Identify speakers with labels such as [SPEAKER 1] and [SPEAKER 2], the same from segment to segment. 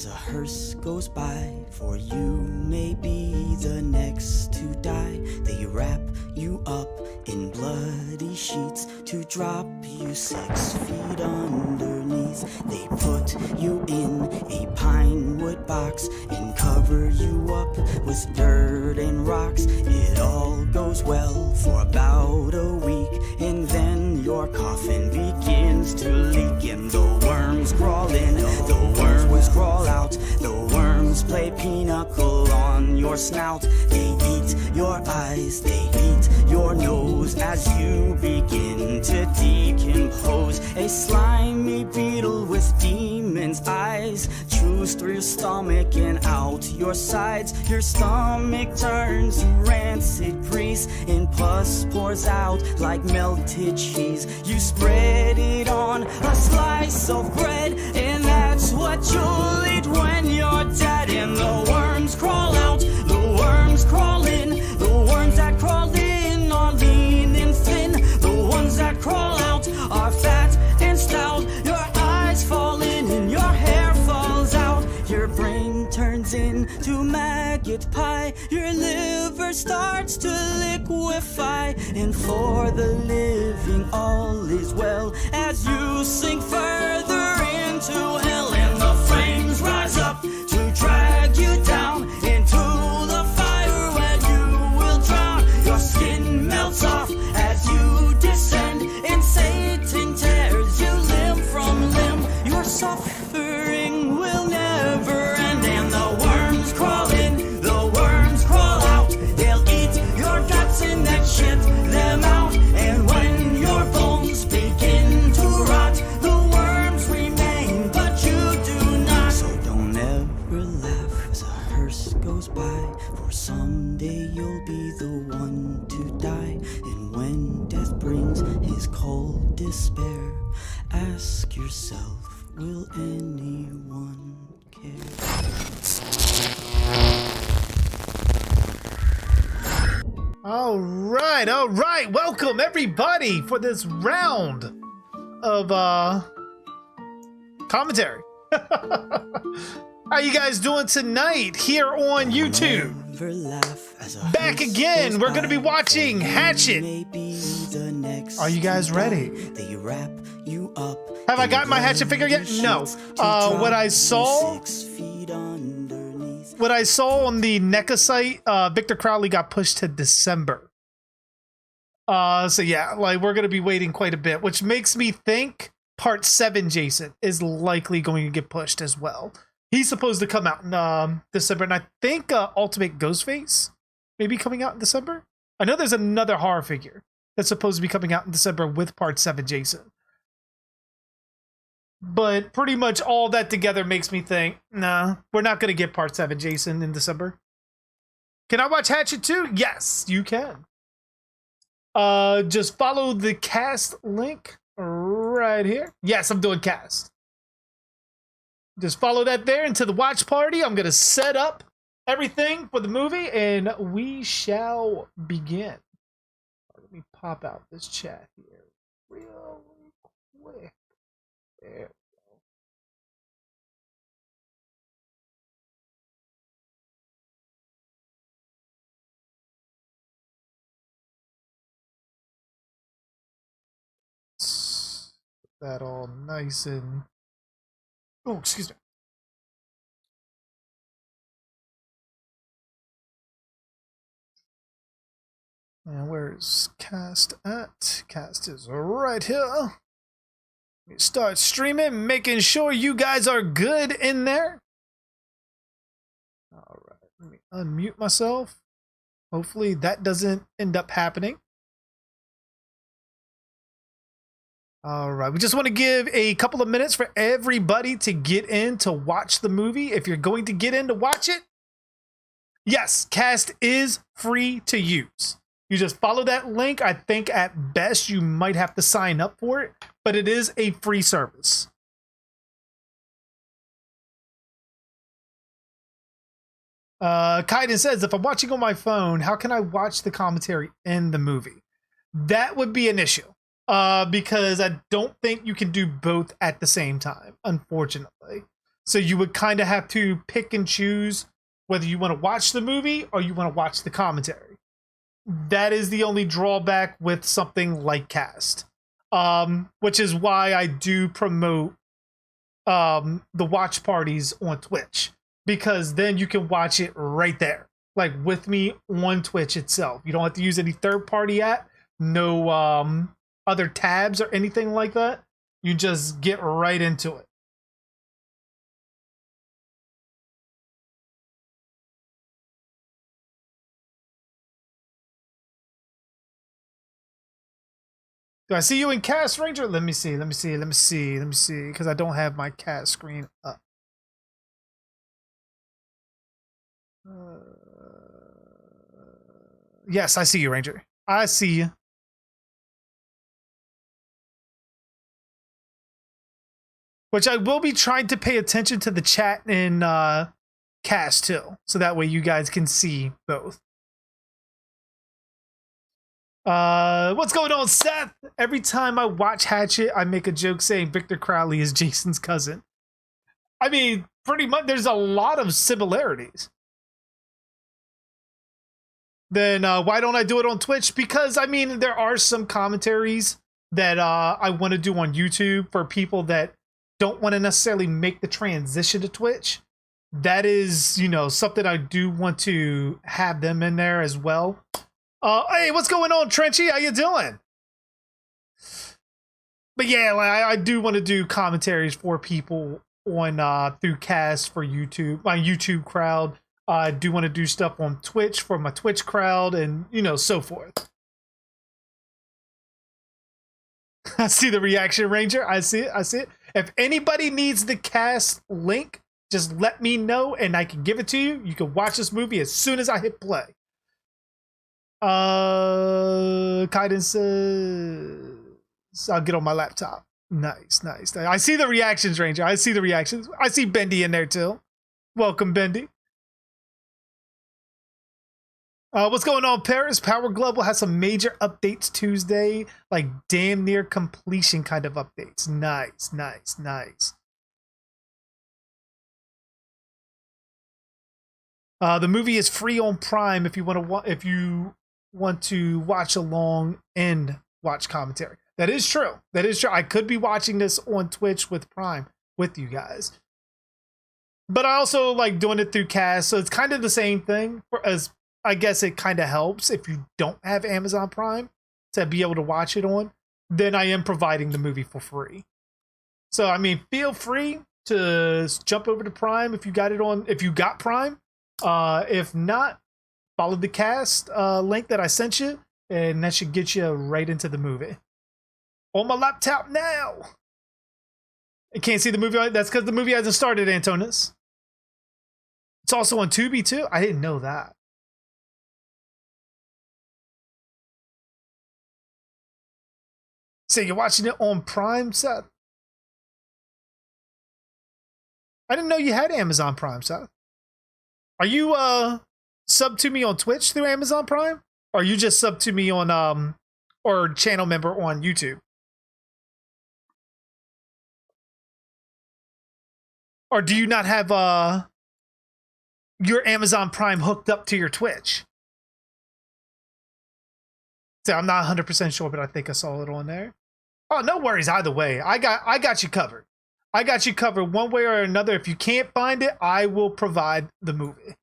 [SPEAKER 1] as a hearse goes by, for you may be the next to die. They wrap you up in bloody sheets to drop you 6 feet underneath. They put you in a pine wood box and cover you up with dirt and rocks. It all goes well for about a week, and then your coffin begins to leak, and the worms crawl in, the worms crawl out, the worms play pinochle on your snout. They eat your eyes, they eat your nose as you begin to decompose. A slimy beetle with demon's eyes chews through your stomach and out your sides. Your stomach turns to rancid grease, and pus pours out like melted cheese. You spread it on a slice of bread, and that's what you'll eat when you're dead. And the worms crawl out, the worms crawl in, the worms that crawl in are lean and thin, the ones that crawl out are fat and stout. Your eyes fall in and your hair falls out, your brain turns into maggot pie, your liver starts to liquefy, and for the living all is well as you sink further into hell. And the flames rise up to drag you down into the fire where you will drown. Your skin melts off as you descend, and Satan tears you limb from limb. Your suffering will never end, and the worms crawl in, the worms crawl out. They'll eat your guts and then shit them out, and when your bones begin to rot, the worms remain, but you do not. So don't ever laugh as a hearse goes by, for someday you'll be the one to die. And when death brings his cold despair, ask yourself, will anyone care?
[SPEAKER 2] All right. Welcome everybody for this round of commentary. How you guys doing tonight here on YouTube? Back again. We're going to be watching Hatchet. Are you guys ready? Have I got my Hatchet figure yet? No. What I saw on the NECA site, Victor Crowley got pushed to December. So yeah, like we're going to be waiting quite a bit, which makes me think Part 7 Jason is likely going to get pushed as well. He's supposed to come out in December, and I think Ultimate Ghostface may be coming out in December. I know there's another horror figure that's supposed to be coming out in December with Part 7 Jason. But pretty much all that together makes me think, nah, we're not going to get Part 7 Jason in December. Can I watch Hatchet too? Yes, you can. Just follow the cast link right here. Yes, I'm doing cast. Just follow that there into the watch party. I'm going to set up everything for the movie, and we shall begin. Let me pop out this chat here real quick. There we go. Put that all nice and... Oh, excuse me. And where's Cast at? Cast is right here. We start streaming, making sure you guys are good in there. All right, let me unmute myself. Hopefully that doesn't end up happening. All right, we just want to give a couple of minutes for everybody to get in to watch the movie. If you're going to get in to watch it, yes, Cast is free to use. You just follow that link. I think at best you might have to sign up for it, but it is a free service. Kaiden says, if I'm watching on my phone, how can I watch the commentary in the movie? That would be an issue. Because I don't think you can do both at the same time, unfortunately. So you would kind of have to pick and choose whether you want to watch the movie or you want to watch the commentary. That is the only drawback with something like Cast. Which is why I do promote the watch parties on Twitch, because then you can watch it right there, like with me on Twitch itself. You don't have to use any third-party app, no other tabs or anything like that. You just get right into it. Do I see you in Cast, Ranger? Let me see, because I don't have my Cast screen up. Yes, I see you, Ranger. I see you. Which I will be trying to pay attention to the chat in Cast too, so that way you guys can see both. What's going on, Seth? Every time I watch Hatchet, I make a joke saying Victor Crowley is Jason's cousin. I mean, pretty much, there's a lot of similarities. Then why don't I do it on Twitch? Because, I mean, there are some commentaries that I want to do on YouTube for people that don't want to necessarily make the transition to Twitch. That is, you know, something I do want to have them in there as well. Hey, what's going on, Trenchy? How you doing? But yeah, like, I do want to do commentaries for people on through Cast for YouTube, my YouTube crowd. I do want to do stuff on Twitch for my Twitch crowd, and you know, so forth. I see the reaction, Ranger. I see it. If anybody needs the Cast link, just let me know and I can give it to you. You can watch this movie as soon as I hit play. Kaiden says, I'll get on my laptop. Nice. I see the reactions, Ranger. I see the reactions. I see Bendy in there too. Welcome, Bendy. What's going on, Paris? Power Glove will have some major updates Tuesday, like damn near completion kind of updates. Nice. The movie is free on Prime if you want to watch along and watch commentary. That is true. I could be watching this on Twitch with Prime with you guys, but I also like doing it through Cast, so it's kind of the same thing. As I guess it kind of helps if you don't have Amazon Prime to be able to watch it on. Then I am providing the movie for free. So I mean, feel free to jump over to Prime if you got it on. If you got Prime, if not, follow the Cast link that I sent you, and that should get you right into the movie. On my laptop now. I can't see the movie. That's because the movie hasn't started, Antonis. It's also on Tubi too. I didn't know that. So you're watching it on Prime, Seth? I didn't know you had Amazon Prime, Seth. Are you sub to me on Twitch through Amazon Prime? Or are you just sub to me on or channel member on YouTube? Or do you not have your Amazon Prime hooked up to your Twitch? So I'm not 100% sure, but I think I saw it on there. Oh, no worries either way. I got you covered. I got you covered one way or another. If you can't find it, I will provide the movie.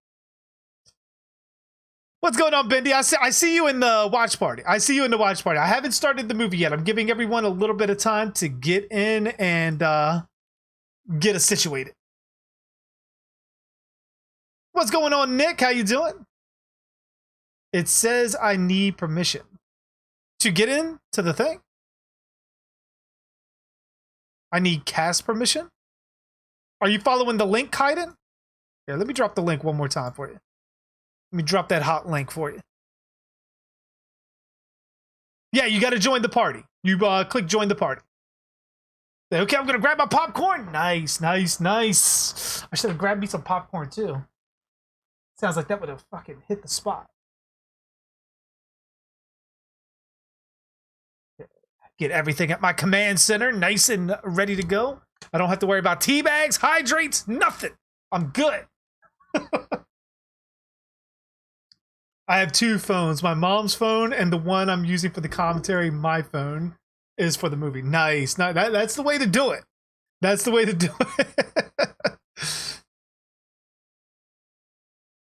[SPEAKER 2] What's going on, Bendy? I see you in the watch party. I haven't started the movie yet. I'm giving everyone a little bit of time to get in and get us situated. What's going on, Nick? How you doing? It says I need permission to get in to the thing. I need Cast permission. Are you following the link, Kaiden? Here, let me drop the link one more time for you. Let me drop that hot link for you. Yeah, you got to join the party. You click join the party. Okay, I'm going to grab my popcorn. Nice. I should have grabbed me some popcorn too. Sounds like that would have fucking hit the spot. Get everything at my command center nice and ready to go. I don't have to worry about tea bags, hydrates, nothing. I'm good. I have two phones, my mom's phone and the one I'm using for the commentary. My phone is for the movie. Nice. That's the way to do it. That's the way to do it.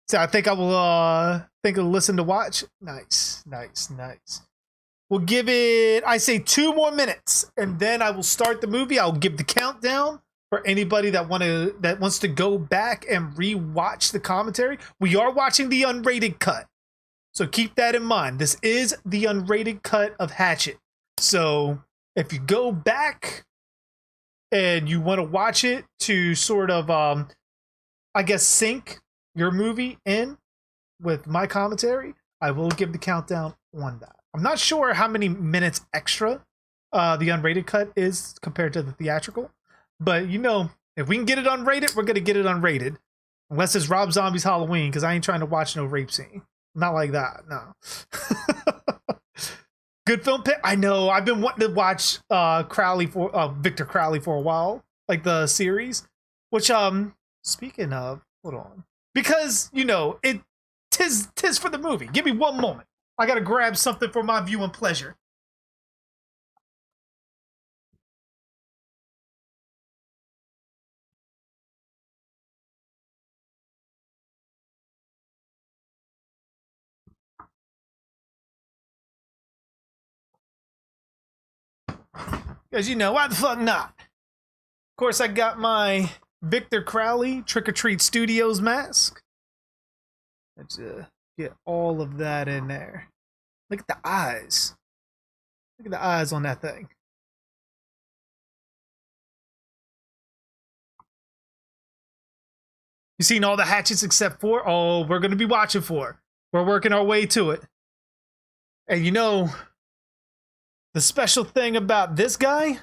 [SPEAKER 2] So I think I will think of listen to watch. Nice. We'll give it, I say 2 more minutes, and then I will start the movie. I'll give the countdown for anybody that wants to go back and re-watch the commentary. We are watching the unrated cut, so keep that in mind. This is the unrated cut of Hatchet. So if you go back and you want to watch it to sort of, I guess, sync your movie in with my commentary, I will give the countdown on that. I'm not sure how many minutes extra the unrated cut is compared to the theatrical, but you know, if we can get it unrated, we're gonna get it unrated, unless it's Rob Zombie's Halloween, because I ain't trying to watch no rape scene. Not like that, no. Good film pick. I know. I've been wanting to watch Victor Crowley for a while, like the series. Which speaking of, hold on, because you know tis for the movie. Give me one moment. I gotta grab something for my viewing pleasure. Because you know, why the fuck not? Of course, I got my Victor Crowley Trick or Treat Studios mask. Let's get all of that in there. Look at the eyes. Look at the eyes on that thing. You seen all the hatchets except for? Oh, we're gonna be watching for. We're working our way to it. And you know, the special thing about this guy,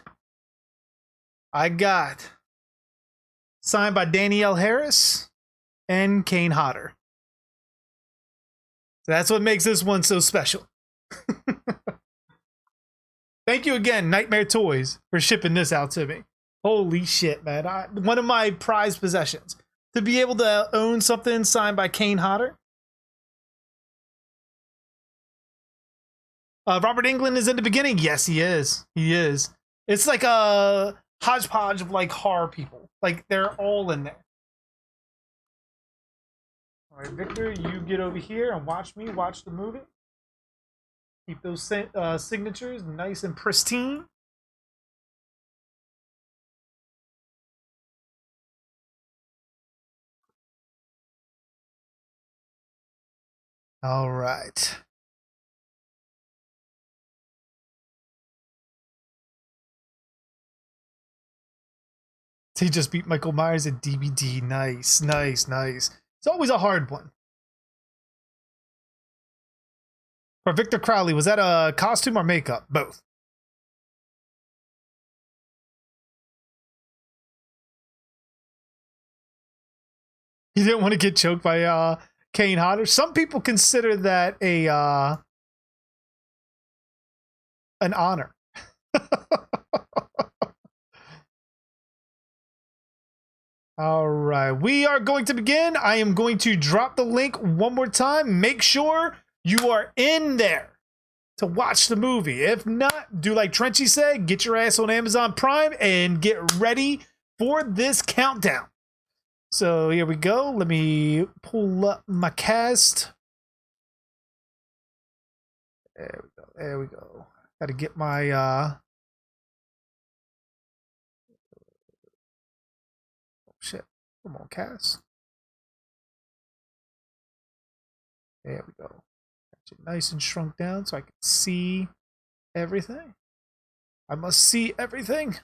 [SPEAKER 2] I got signed by Danielle Harris and Kane Hodder. So that's what makes this one so special. Thank you again, Nightmare Toys, for shipping this out to me. Holy shit, man. One of my prized possessions. To be able to own something signed by Kane Hodder. Robert Englund is in the beginning. Yes, he is. He is. It's like a hodgepodge of like horror people. Like they're all in there. All right, Victor, you get over here and watch me watch the movie. Keep those signatures nice and pristine. All right. He just beat Michael Myers at DBD. Nice. It's always a hard one. For Victor Crowley, was that a costume or makeup? Both. He didn't want to get choked by Kane Hodder. Some people consider that an honor. All right, we are going to begin. I am going to drop the link one more time. Make sure you are in there to watch the movie. If not, do like Trenchy said, get your ass on Amazon Prime and get ready for this countdown. So here we go. Let me pull up my cast. There we go. Got to get my oh shit. Come on, cast. There we go. Got it nice and shrunk down so I can see everything. I must see everything.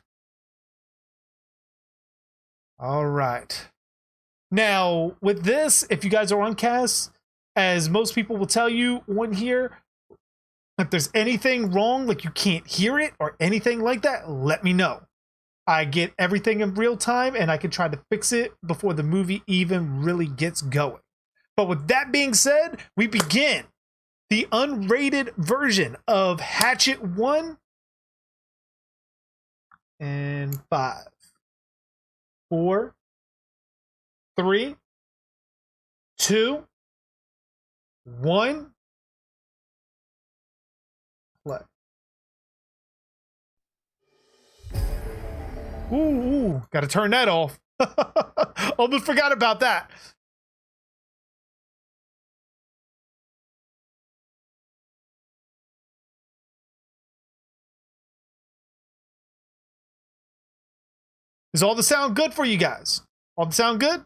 [SPEAKER 2] All right. Now, with this, if you guys are on cast, as most people will tell you on here, if there's anything wrong, like you can't hear it or anything like that, let me know. I get everything in real time and I can try to fix it before the movie even really gets going. But with that being said, we begin the unrated version of Hatchet 1 and 5. 4, 3, 2, 1. Play. Ooh, gotta turn that off. Almost forgot about that. Is all the sound good for you guys? All the sound good?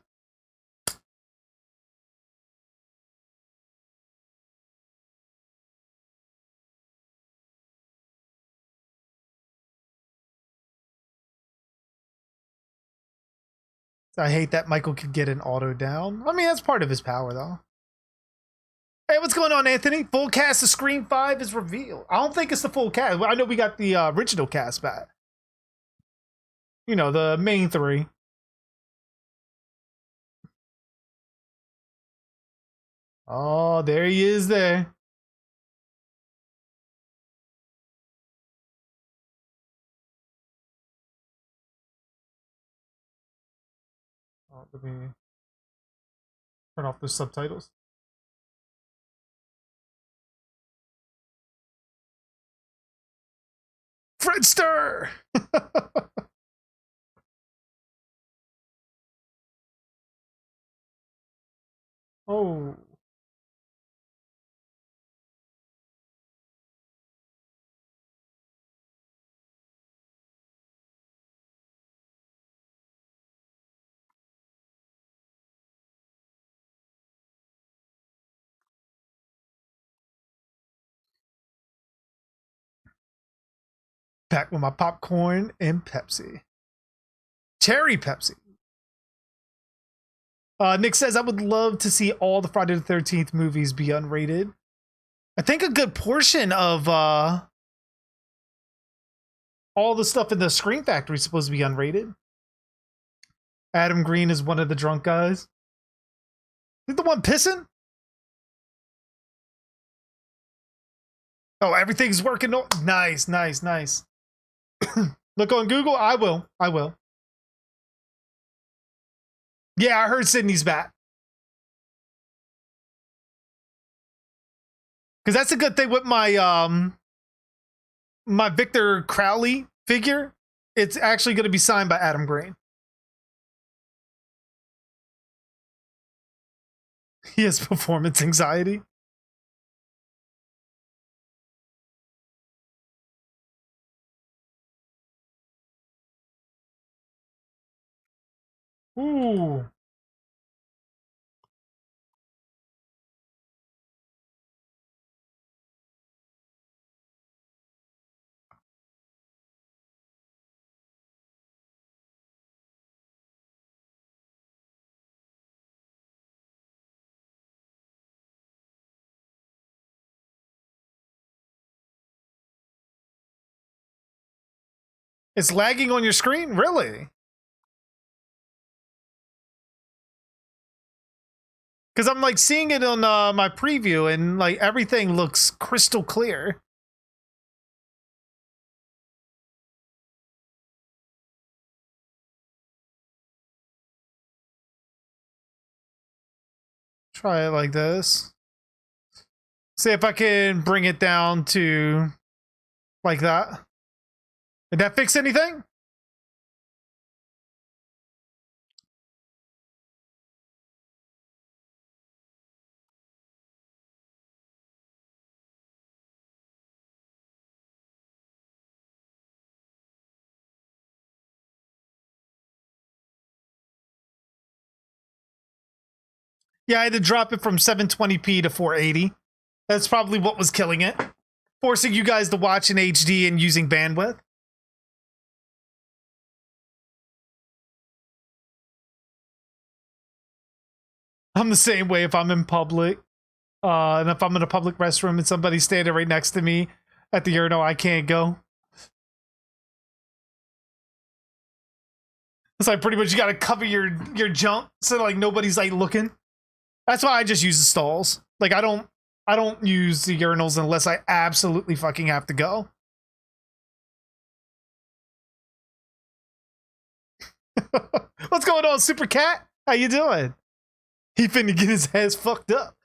[SPEAKER 2] I hate that Michael could get an auto down. I mean, that's part of his power, though. Hey, what's going on, Anthony? Full cast of Scream 5 is revealed. I don't think it's the full cast. I know we got the original cast back. You know, the main 3. Oh, there he is there. Oh, let me turn off the subtitles. Fredster! Oh. Back with my popcorn and Pepsi. Cherry Pepsi. Nick says, I would love to see all the Friday the 13th movies be unrated. I think a good portion of all the stuff in the Screen Factory is supposed to be unrated. Adam Green is one of the drunk guys. Is the one pissing? Oh, everything's working. Nice, nice, nice. Look on Google. I will. Yeah, I heard Sydney's back. Because that's a good thing with my my Victor Crowley figure. It's actually going to be signed by Adam Green. He has performance anxiety. Ooh. It's lagging on your screen? Really? Because I'm like seeing it on my preview and like everything looks crystal clear. Try it like this. See if I can bring it down to like that. Did that fix anything? Yeah, I had to drop it from 720p to 480. That's probably what was killing it. Forcing you guys to watch in HD and using bandwidth. I'm the same way if I'm in public. And if I'm in a public restroom and somebody's standing right next to me at the urinal, I can't go. It's like pretty much you gotta cover your junk so like nobody's like looking. That's why I just use the stalls. Like I don't use the urinals unless I absolutely fucking have to go. What's going on, Super Cat? How you doing? He finna get his ass fucked up.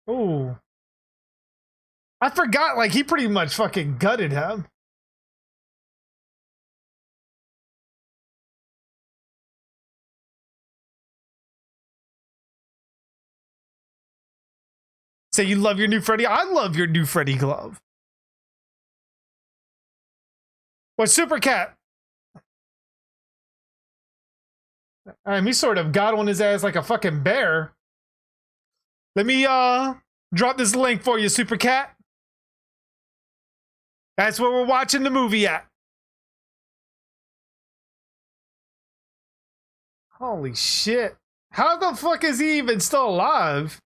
[SPEAKER 2] Ooh. I forgot, like, he pretty much fucking gutted him. Say you love your new Freddy? I love your new Freddy glove. What, Super Cat? He sort of got on his ass like a fucking bear. Let me drop this link for you, Super Cat. That's where we're watching the movie at. Holy shit. How the fuck is he even still alive?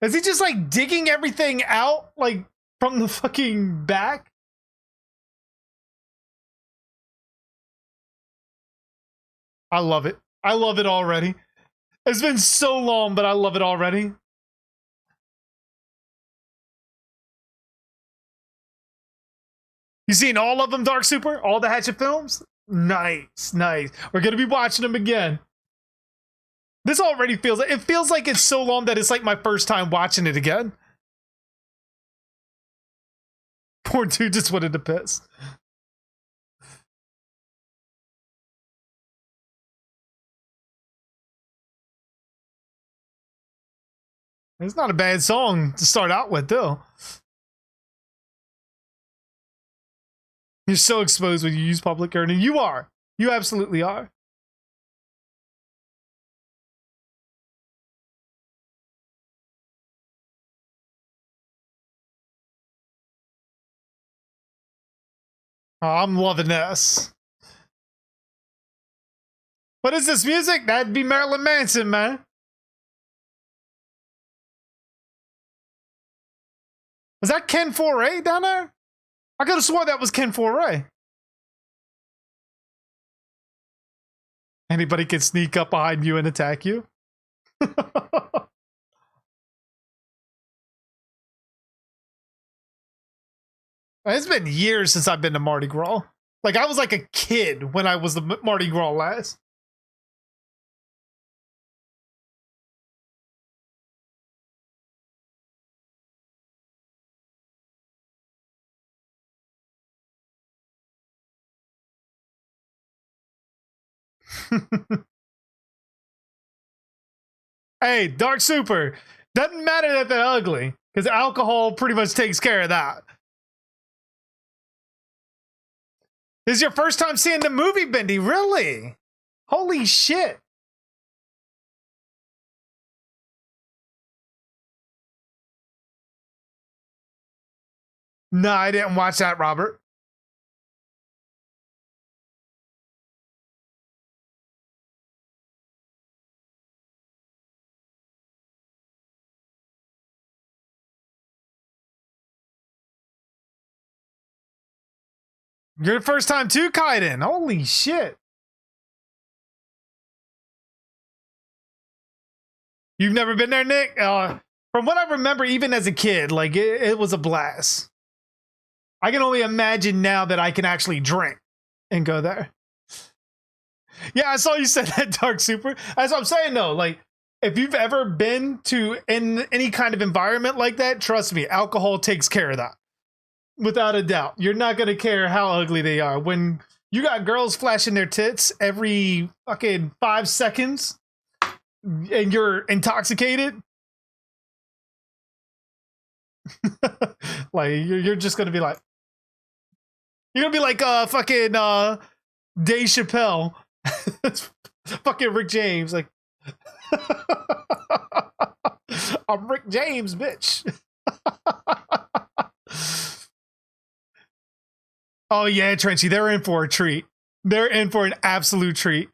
[SPEAKER 2] Is he just like digging everything out like from the fucking back? I love it. I love it already. It's been so long, but I love it already. You seen all of them, Dark Super? All the Hatchet films? Nice, nice. We're gonna be watching them again. This already feels like, it feels like it's so long that it's like my first time watching it again. Poor dude just wanted to piss. It's not a bad song to start out with, though. You're so exposed when you use public earning. You are. You absolutely are. Oh, I'm loving this. What is this music? That'd be Marilyn Manson, man. Was that Ken Foray down there? I could have sworn that was Ken Foray. Anybody can sneak up behind you and attack you. It's been years since I've been to Mardi Gras. Like, I was like a kid when I was the Mardi Gras last. Hey, Dark Super. Doesn't matter that they're ugly, because alcohol pretty much takes care of that. This is your first time seeing the movie, Bendy? Really? Holy shit. No, I didn't watch that, Robert. Your first time too, Kaiden. Holy shit. You've never been there, Nick? From what I remember, even as a kid, like it was a blast. I can only imagine now that I can actually drink and go there. Yeah, I saw you said that, Dark Super. As I'm saying, though, like, if you've ever been to in any kind of environment like that, trust me, alcohol takes care of that. Without a doubt. You're not going to care how ugly they are. When you got girls flashing their tits every fucking 5 seconds and you're intoxicated, like, you're just going to be like, you're going to be like fucking Dave Chappelle. Fucking Rick James. Like, I'm Rick James, bitch. Oh yeah, Trenchy, they're in for a treat. They're in for an absolute treat.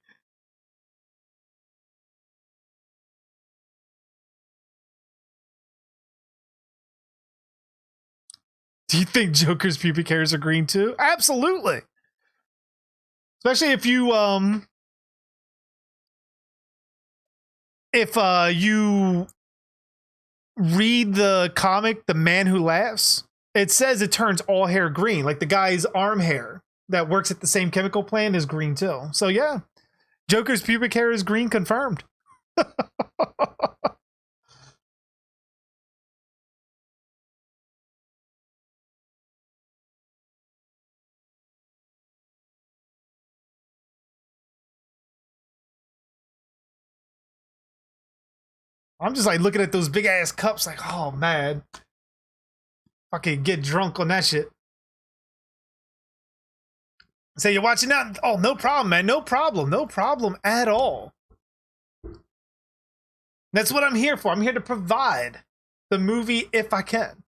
[SPEAKER 2] Do you think Joker's pubic hairs are green too? Absolutely. Especially if you you read the comic, The Man Who Laughs, it says it turns all hair green. Like the guy's arm hair that works at the same chemical plant is green too. So yeah, Joker's pubic hair is green, confirmed. I'm just like looking at those big ass cups like, oh man, I can get drunk on that shit. Say you're watching that? Oh, no problem, man. No problem. No problem at all. That's what I'm here for. I'm here to provide the movie if I can.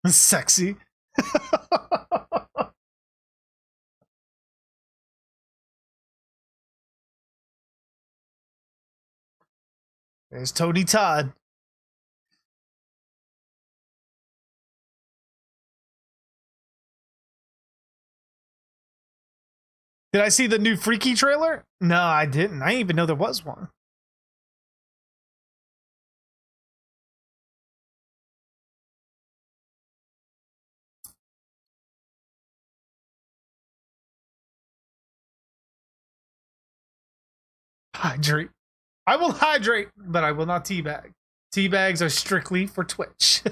[SPEAKER 2] Sexy. There's Tony Todd. Did I see the new Freaky trailer? No, I didn't. I didn't even know there was one. Hydrate. I will hydrate, but I will not teabag. Teabags are strictly for Twitch.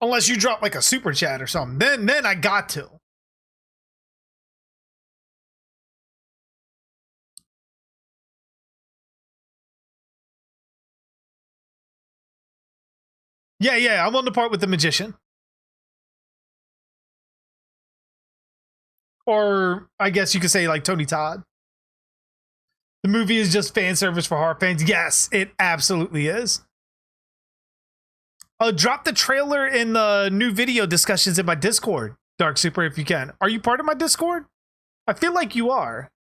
[SPEAKER 2] Unless you drop like a super chat or something. Then I got to. Yeah, I'm on the part with the magician. Or I guess you could say like Tony Todd. The movie is just fan service for horror fans. Yes, it absolutely is. Drop the trailer in the new video discussions in my Discord, Dark Super, if you can. Are you part of my Discord? I feel like you are.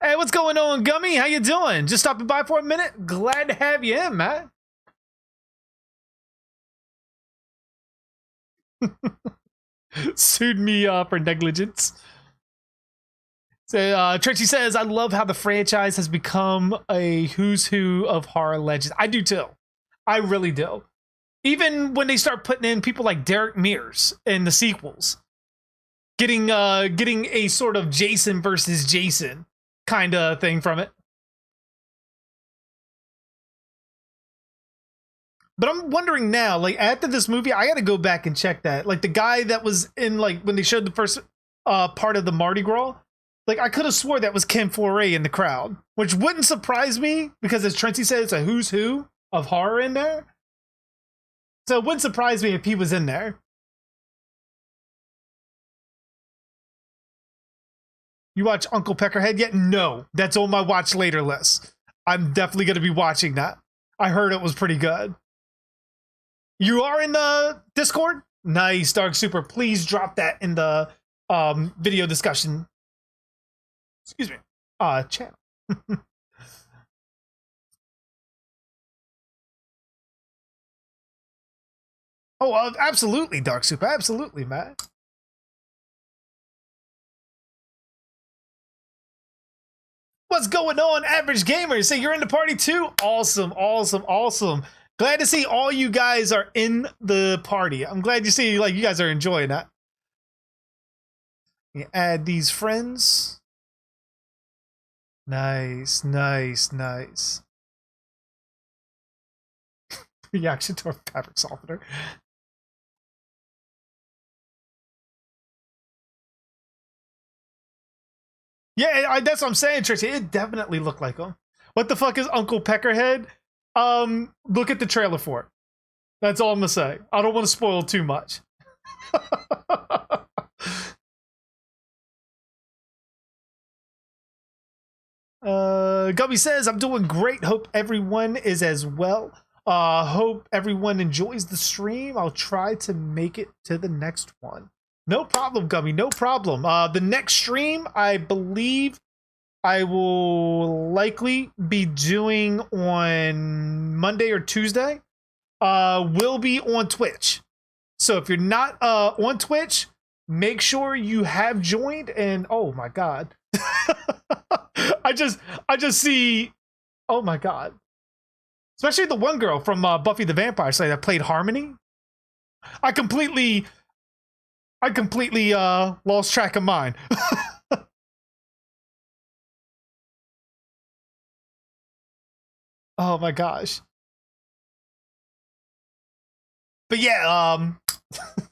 [SPEAKER 2] Hey, what's going on, Gummy? How you doing? Just stopping by for a minute? Glad to have you in, man. Sued me for negligence. So, Tracy says, I love how the franchise has become a who's who of horror legends. I do too. I really do. Even when they start putting in people like Derek Mears in the sequels, getting a sort of Jason versus Jason kind of thing from it. But I'm wondering now, like after this movie, I got to go back and check that. Like the guy that was in like when they showed the first part of the Mardi Gras, like I could have swore that was Ken Foray in the crowd, which wouldn't surprise me because as Tracy said, it's a who's who of horror in there. So it wouldn't surprise me if he was in there. You watch Uncle Peckerhead yet? No, that's on my watch later list. I'm definitely going to be watching that. I heard it was pretty good. You are in the Discord? Nice, Dark Super. Please drop that in the video discussion. Excuse me. Channel. Oh, absolutely, Dark Super. Absolutely, Matt. What's going on, Average Gamers? Say you're in the party too? Awesome, awesome, awesome. Glad to see all you guys are in the party. I'm glad you see like you guys are enjoying that. You add these friends. Nice, nice, nice. Reaction to a fabric softener. Yeah, that's what I'm saying, Tracy. It definitely looked like him. What the fuck is Uncle Peckerhead? Look at the trailer for it. That's all I'm gonna say. I don't want to spoil too much. Gubby says, I'm doing great. Hope everyone is as well. Hope everyone enjoys the stream. I'll try to make it to the next one. No problem, Gummy. No problem. The next stream, I believe I will likely be doing on Monday or Tuesday. will be on Twitch. So if you're not on Twitch, make sure you have joined. And oh my god, I just see, oh my god, especially the one girl from Buffy the Vampire Slayer that played Harmony. I completely lost track of mine. Oh my gosh. But yeah,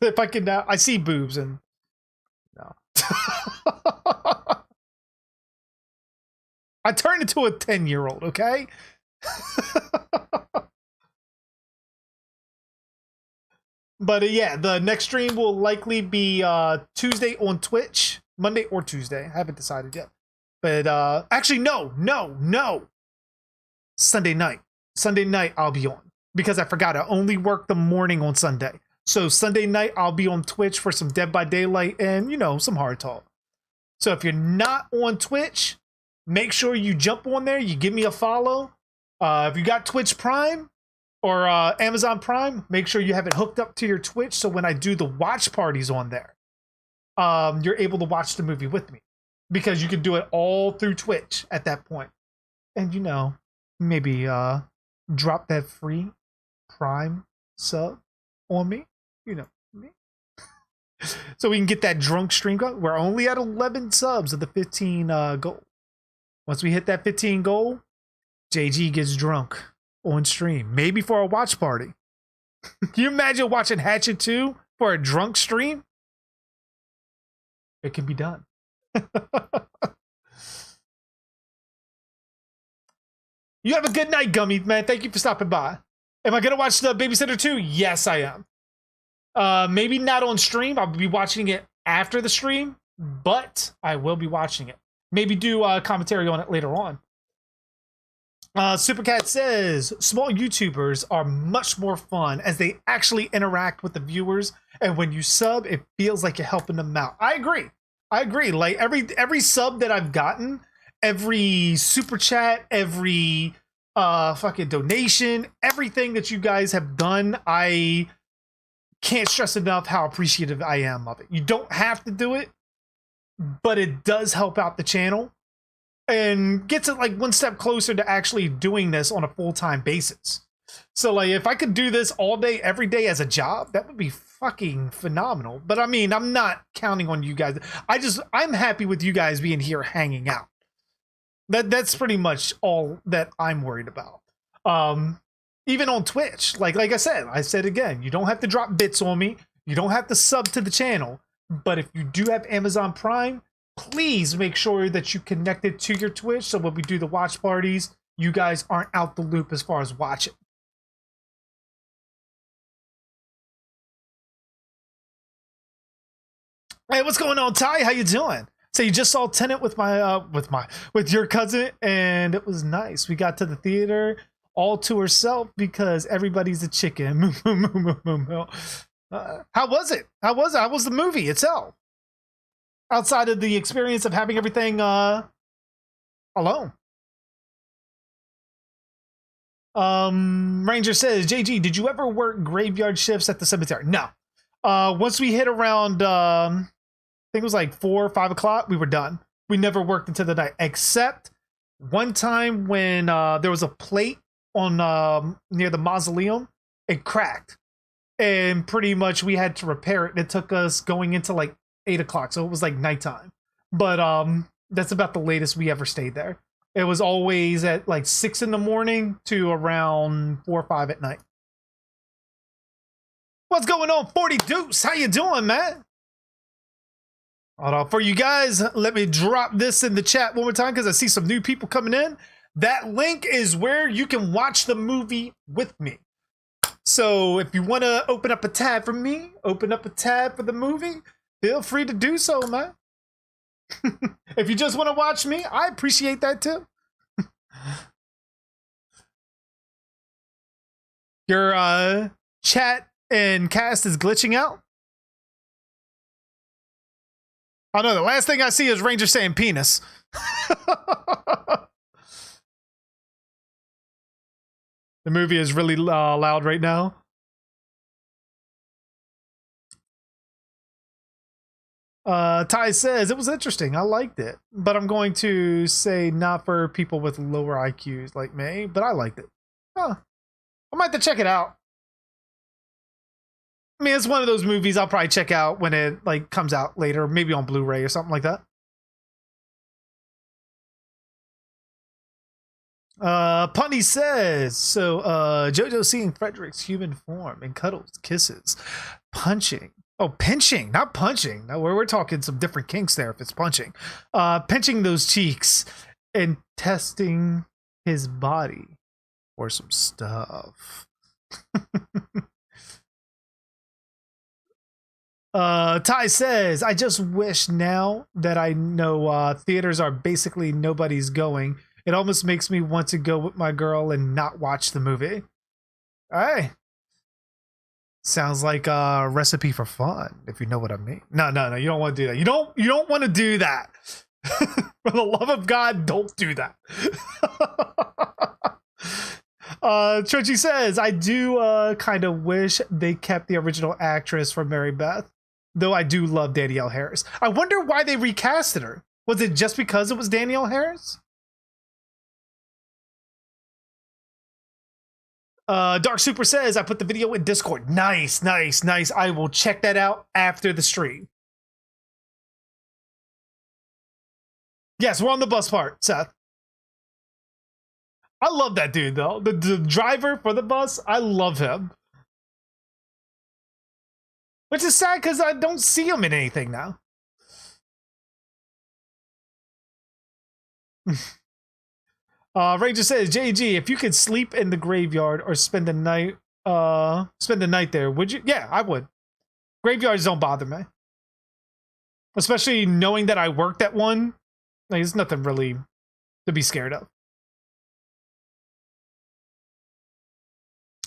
[SPEAKER 2] if I can, I see boobs and no. I turned into a 10-year-old, okay? But yeah, the next stream will likely be Tuesday on Twitch, Monday or Tuesday. I haven't decided yet. But actually, no. Sunday night. Sunday night I'll be on. Because I forgot, I only work the morning on Sunday. So Sunday night, I'll be on Twitch for some Dead by Daylight and, you know, some hard talk. So if you're not on Twitch, make sure you jump on there. You give me a follow. If you got Twitch Prime or Amazon Prime, make sure you have it hooked up to your Twitch. So when I do the watch parties on there, you're able to watch the movie with me. Because you can do it all through Twitch at that point. And, you know, maybe drop that free Prime sub on me, you know me. So we can get that drunk stream going. We're only at 11 subs of the 15 goal. Once we hit that 15 goal, JG gets drunk on stream, maybe for a watch party. Can you imagine watching Hatchet 2 for a drunk stream? It can be done. You have a good night, Gummy, man. Thank you for stopping by. Am I going to watch the Babysitter 2? Yes, I am. Maybe not on stream. I'll be watching it after the stream, but I will be watching it. Maybe do commentary on it later on. Supercat says, small YouTubers are much more fun as they actually interact with the viewers. And when you sub, it feels like you're helping them out. I agree. Like every sub that I've gotten, every super chat, every fucking donation, everything that you guys have done, I can't stress enough how appreciative I am of it. You don't have to do it, but it does help out the channel and gets it like one step closer to actually doing this on a full-time basis. So like if I could do this all day, every day as a job, that would be fucking phenomenal. But I mean, I'm not counting on you guys. I'm happy with you guys being here hanging out. That's pretty much all that I'm worried about. Even on Twitch, like I said again, you don't have to drop bits on me. You don't have to sub to the channel. But if you do have Amazon Prime, please make sure that you connect it to your Twitch. So when we do the watch parties, you guys aren't out the loop as far as watching. Hey, what's going on, Ty? How you doing? So you just saw Tenet with with your cousin, and it was nice. We got to the theater all to herself because everybody's a chicken. How was it? How was the movie itself? Outside of the experience of having everything alone. Ranger says, JG, did you ever work graveyard shifts at the cemetery? No. Once we hit around I think it was like 4 or 5 o'clock, we were done. We never worked until the night, except one time when there was a plate on near the mausoleum. It cracked, and pretty much we had to repair it. It took us going into like 8 o'clock, so it was like nighttime. But that's about the latest we ever stayed there. It was always at like 6 in the morning to around 4 or 5 at night. What's going on, 40 Deuce? How you doing, man? Hold on. For you guys, let me drop this in the chat one more time because I see some new people coming in. That link is where you can watch the movie with me. So if you want to open up a tab for me, open up a tab for the movie, feel free to do so, man. If you just want to watch me, I appreciate that too. Your chat and cast is glitching out. Oh no, the last thing I see is Ranger saying penis. The movie is really loud right now. Ty says, it was interesting. I liked it. But I'm going to say not for people with lower IQs like me, but I liked it. Huh. I might have to check it out. I mean, it's one of those movies I'll probably check out when it like comes out later, maybe on Blu-ray or something like that. Punny says, so Jojo seeing Frederick's human form in cuddles, kisses, punching. Oh, pinching, not punching. No, we're talking some different kinks there if it's punching. Pinching those cheeks and testing his body for some stuff. Ty says, I just wish now that I know theaters are basically nobody's going. It almost makes me want to go with my girl and not watch the movie. Hey. Sounds like a recipe for fun, if you know what I mean. No, you don't want to do that. You don't want to do that. For the love of God, don't do that. Trenchy says, I do kind of wish they kept the original actress from Mary Beth, though I do love Danielle Harris. I wonder why they recasted her. Was it just because it was Danielle Harris? Dark Super says, I put the video in Discord. Nice. I will check that out after the stream. Yes, we're on the bus part, Seth. I love that dude, though. The driver for the bus, I love him. Which is sad because I don't see him in anything now. Ranger says, JG, if you could sleep in the graveyard or spend the night there, would you? Yeah, I would. Graveyards don't bother me. Especially knowing that I worked at one. Like, there's nothing really to be scared of.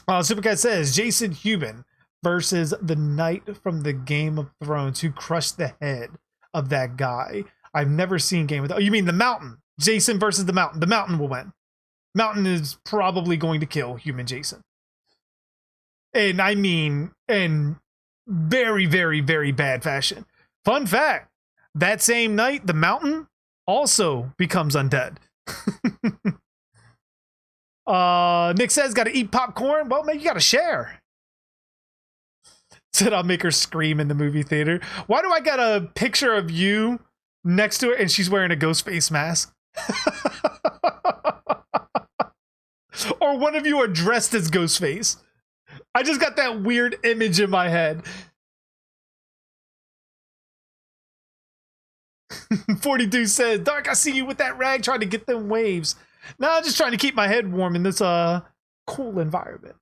[SPEAKER 2] Supercat says, Jason Human versus the knight from the Game of Thrones who crushed the head of that guy. I've never seen Game of Thrones. Oh, you mean the Mountain? Jason versus the Mountain. The Mountain will win. Mountain is probably going to kill Human Jason. And I mean, in very, very, very bad fashion. Fun fact, that same night, the Mountain also becomes undead. Nick says, gotta eat popcorn. Well, man, you gotta share. Said I'll make her scream in the movie theater. Why do I got a picture of you next to her and she's wearing a ghost face mask? Or one of you are dressed as Ghostface. I just got that weird image in my head. 42 says, Dark, I see you with that rag trying to get them waves. Nah, just trying to keep my head warm in this cool environment.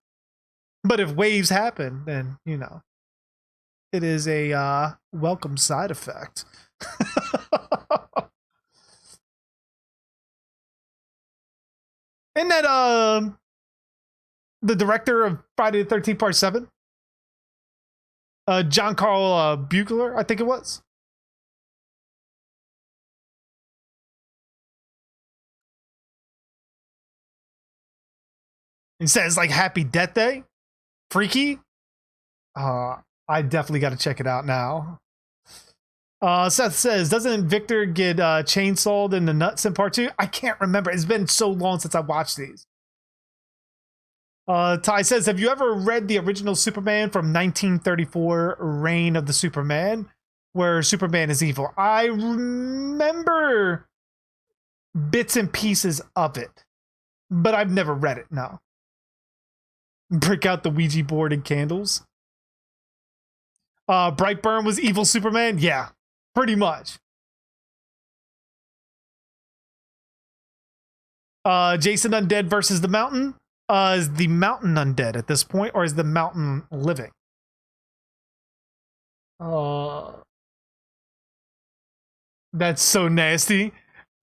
[SPEAKER 2] But if waves happen, then, you know, it is a welcome side effect. Isn't that the director of Friday the 13th Part 7? John Carl Buechler, I think it was. He says like Happy Death Day. Freaky. I definitely got to check it out now. Seth says, doesn't Victor get chainsawed in the nuts in part 2? I can't remember. It's been so long since I watched these. Ty says, have you ever read the original Superman from 1934, Reign of the Superman, where Superman is evil? I remember bits and pieces of it, but I've never read it, no. Break out the Ouija board and candles. Brightburn was evil Superman? Yeah, pretty much. Jason Undead versus the Mountain? Is the Mountain undead at this point, or is the Mountain living? That's so nasty.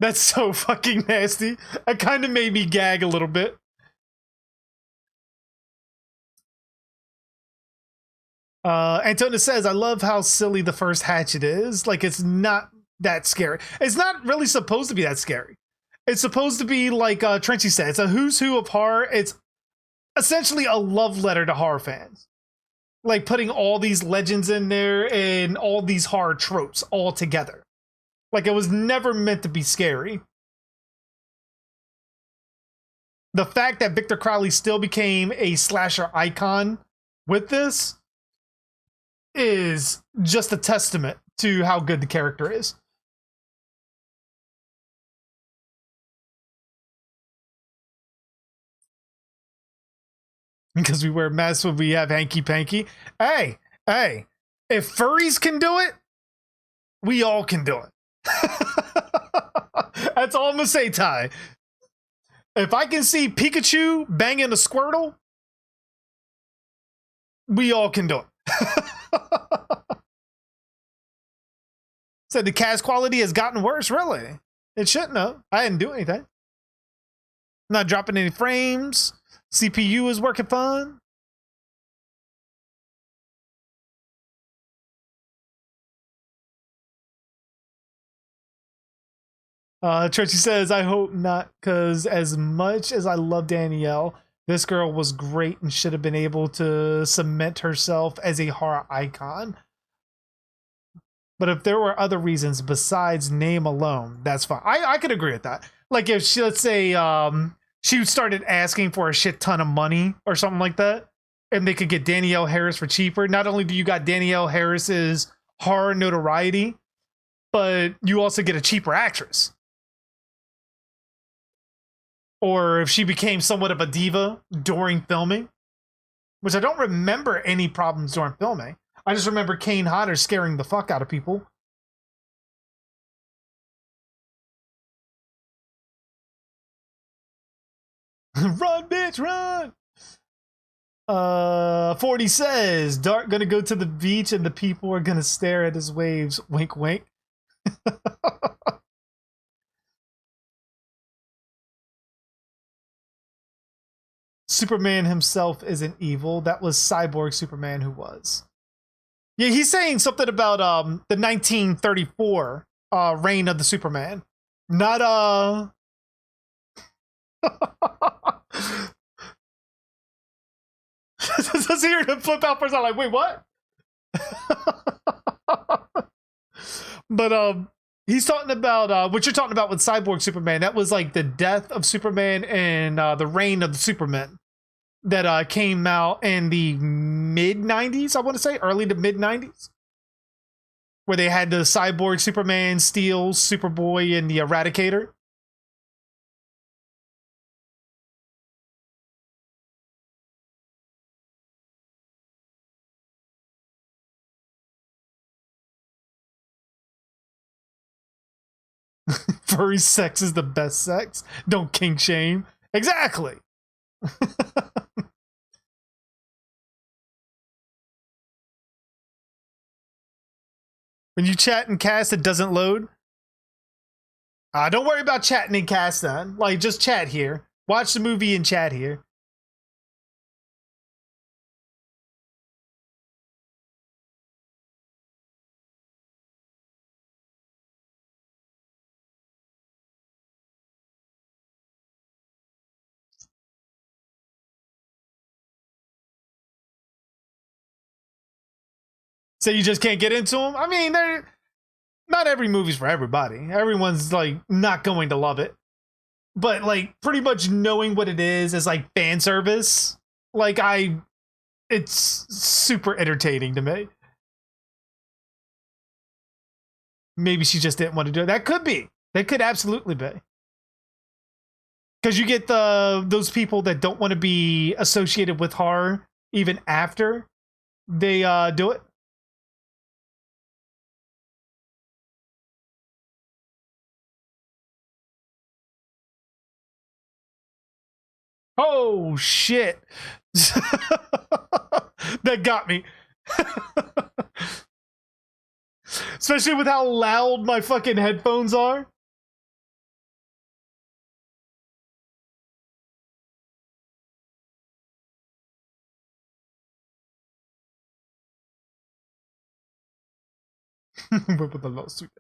[SPEAKER 2] That's so fucking nasty. It kind of made me gag a little bit. Antonia says, I love how silly the first Hatchet is. Like, it's not that scary. It's not really supposed to be that scary. It's supposed to be like Trenchy said, it's a who's who of horror. It's essentially a love letter to horror fans. Like putting all these legends in there and all these horror tropes all together. Like it was never meant to be scary. The fact that Victor Crowley still became a slasher icon with this is just a testament to how good the character is. Because we wear masks when we have hanky panky. Hey, if furries can do it, we all can do it. That's all I'm gonna say, Ty. If I can see Pikachu banging a Squirtle, we all can do it. Said the cast quality has gotten worse, really. It shouldn't have. I didn't do anything. Not dropping any frames. CPU is working fine. Tracy says, I hope not, because as much as I love Danielle, this girl was great and should have been able to cement herself as a horror icon. But if there were other reasons besides name alone, that's fine. I could agree with that. Like if she, let's say, she started asking for a shit ton of money or something like that, and they could get Danielle Harris for cheaper. Not only do you got Danielle Harris's horror notoriety, but you also get a cheaper actress. Or if she became somewhat of a diva during filming, which I don't remember any problems during filming. I just remember Kane Hodder scaring the fuck out of people. Run, bitch, run! 40 says, Dark gonna go to the beach and the people are gonna stare at his waves. Wink, wink. Superman himself isn't evil. That was Cyborg Superman who was. Yeah, he's saying something about the 1934 reign of the Superman. Not just hear him flip out for a second, like, wait, what? But he's talking about what you're talking about with Cyborg Superman. That was like the death of Superman and the reign of the Superman that came out in the mid 90s, I want to say, early to mid 90s, where they had the Cyborg Superman, Steel, Superboy, and the Eradicator. Furry sex is the best sex. Don't kink shame. Exactly. When you chat and cast, it doesn't load. Don't worry about chatting and cast then. Like, just chat here. Watch the movie and chat here. So you just can't get into them? I mean, they're not every movie's for everybody. Everyone's like not going to love it. But like pretty much knowing what it is like fan service. Like it's super entertaining to me. Maybe she just didn't want to do it. That could be. That could absolutely be. Because you get those people that don't want to be associated with horror even after they do it. Oh shit. That got me. Especially with how loud my fucking headphones are. With the lawsuit.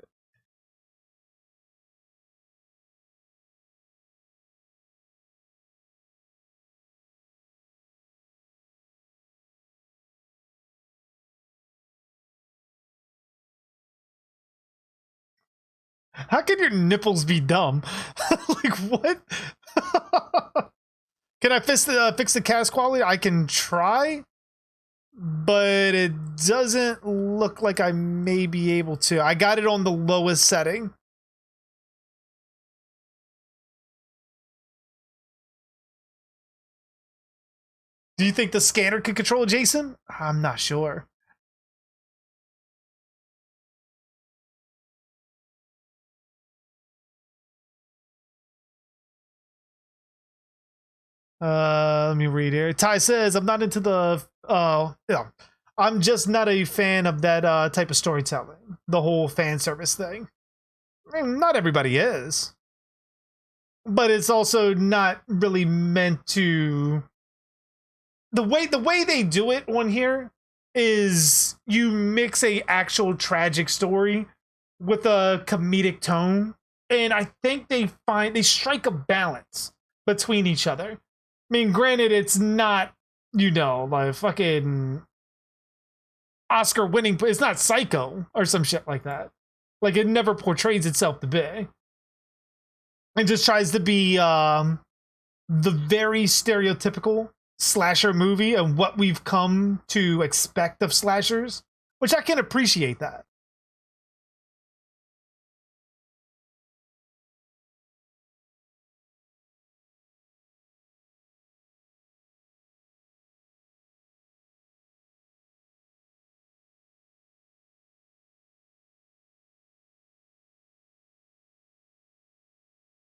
[SPEAKER 2] How can your nipples be dumb? Like, what? Can I fix the cast quality? I can try, but it doesn't look like I may be able to. I got it on the lowest setting. Do you think the scanner can control Jason? I'm not sure. Let me read here. Ty says, I'm not into the, yeah, I'm just not a fan of that type of storytelling. The whole fan service thing. I mean, not everybody is. But it's also not really meant to... The way they do it on here is you mix a actual tragic story with a comedic tone. And I think they strike a balance between each other. I mean, granted, it's not, you know, like fucking Oscar winning, it's not Psycho or some shit like that. Like, it never portrays itself to be. It just tries to be the very stereotypical slasher movie and what we've come to expect of slashers, which I can appreciate that.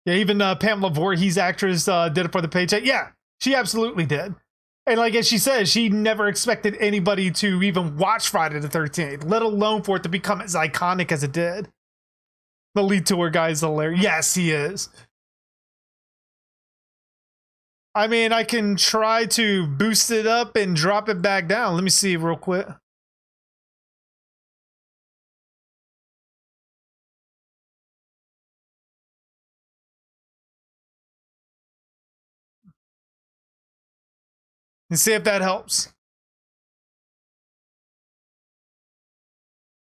[SPEAKER 2] Yeah, even Pamela Voorhees, actress, did it for the paycheck. Yeah, she absolutely did. And like as she says, she never expected anybody to even watch Friday the 13th, let alone for it to become as iconic as it did. The lead tour guy is hilarious. Yes, he is. I mean, I can try to boost it up and drop it back down. Let me see real quick. And see if that helps.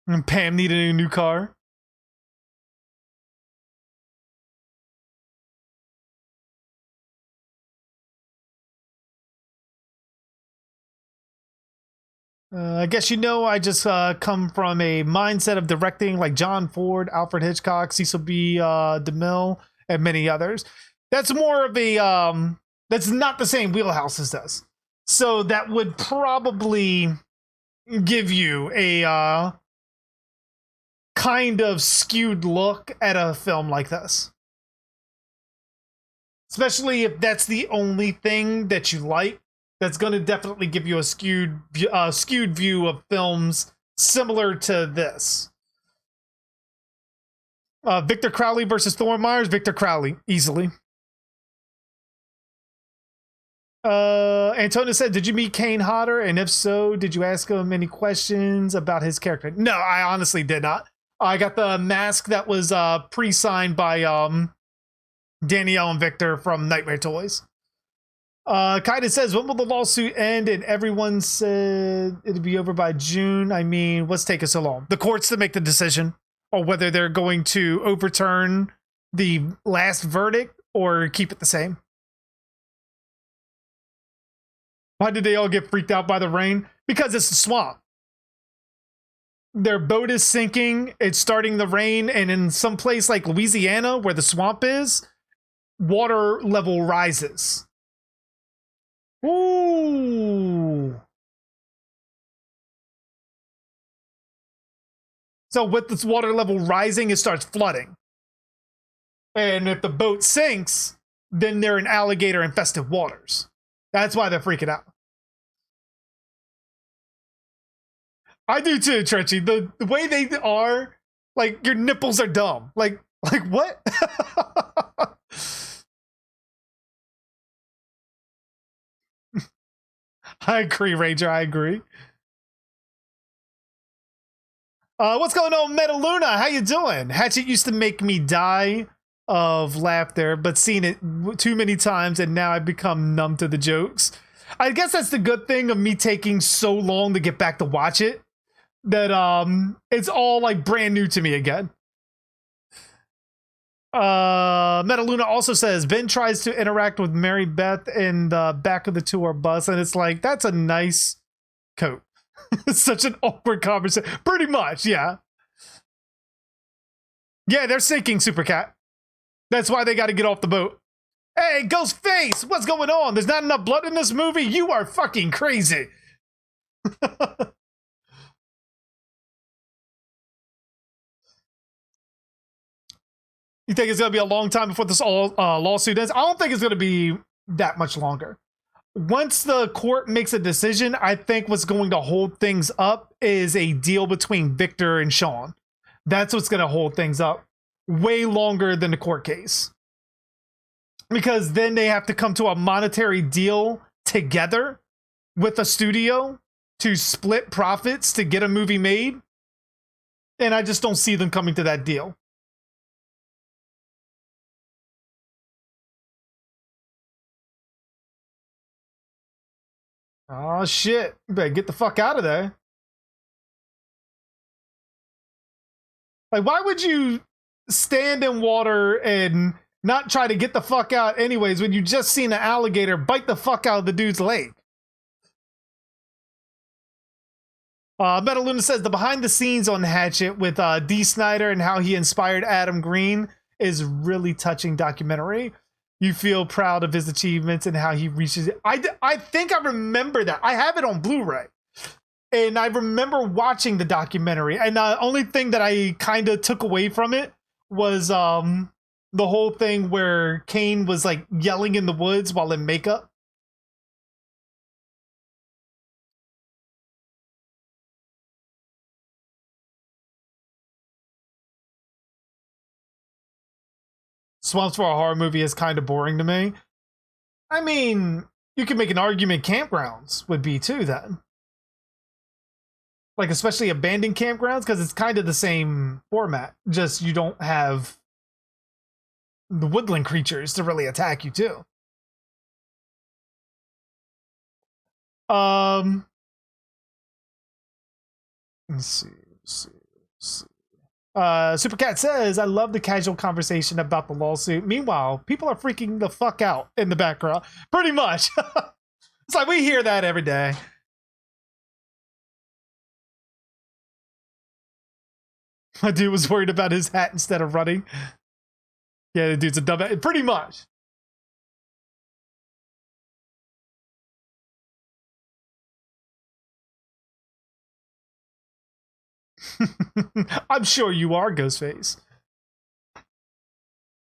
[SPEAKER 2] And Pam needed a new car. I guess you know I just come from a mindset of directing like John Ford, Alfred Hitchcock, Cecil B. DeMille, and many others. That's more of a that's not the same wheelhouse as this. So that would probably give you a kind of skewed look at a film like this. Especially if that's the only thing that you like. That's going to definitely give you a skewed view of films similar to this. Victor Crowley versus Thorne Myers. Victor Crowley, easily. Antonio said, did you meet Kane Hodder? And if so, did you ask him any questions about his character? No, I honestly did not. I got the mask that was pre-signed by Danielle and Victor from Nightmare Toys. Kaiden says, when will the lawsuit end? And everyone said it'd be over by June. I mean, what's taking so long? The courts to make the decision on whether they're going to overturn the last verdict or keep it the same. Why did they all get freaked out by the rain? Because it's a swamp. Their boat is sinking. It's starting to rain. And in some place like Louisiana, where the swamp is, water level rises. Ooh. So with this water level rising, it starts flooding. And if the boat sinks, then they're in alligator infested waters. That's why they're freaking out. I do too, Trenchy. The way they are, like, your nipples are dumb. Like what? I agree, Ranger. I agree. What's going on, Metaluna? How you doing? Hatchet used to make me die of laughter, but seen it too many times, and now I've become numb to the jokes. I guess that's the good thing of me taking so long to get back to watch it, that it's all like brand new to me again. Metaluna also says Ben tries to interact with Mary Beth in the back of the tour bus, and it's like, that's a nice coat. It's such an awkward conversation. Pretty much, yeah. Yeah, they're sinking, Supercat. That's why they got to get off the boat. Hey, Ghostface, what's going on? There's not enough blood in this movie? You are fucking crazy. You think it's going to be a long time before this lawsuit ends? I don't think it's going to be that much longer. Once the court makes a decision, I think what's going to hold things up is a deal between Victor and Sean. That's what's going to hold things up way longer than the court case. Because then they have to come to a monetary deal together with a studio to split profits to get a movie made. And I just don't see them coming to that deal. Oh shit, you better get the fuck out of there. Like, why would you stand in water and not try to get the fuck out anyways when you just seen an alligator bite the fuck out of the dude's leg? Metaluna says the behind the scenes on Hatchet with D. Snyder and how he inspired Adam Green is really touching documentary. You feel proud of his achievements and how he reaches it. I think I remember that. I have it on Blu-ray. And I remember watching the documentary. And the only thing that I kind of took away from it was the whole thing where Kane was like yelling in the woods while in makeup. Swamps for a horror movie is kind of boring to me. I mean, you could make an argument campgrounds would be too then. Like, especially abandoned campgrounds, because it's kind of the same format. Just you don't have the woodland creatures to really attack you too. Let's see. Supercat says, I love the casual conversation about the lawsuit. Meanwhile, people are freaking the fuck out in the background. Pretty much. It's like we hear that every day. My dude was worried about his hat instead of running. Yeah, the dude's a dumb. Pretty much. I'm sure you are, Ghostface.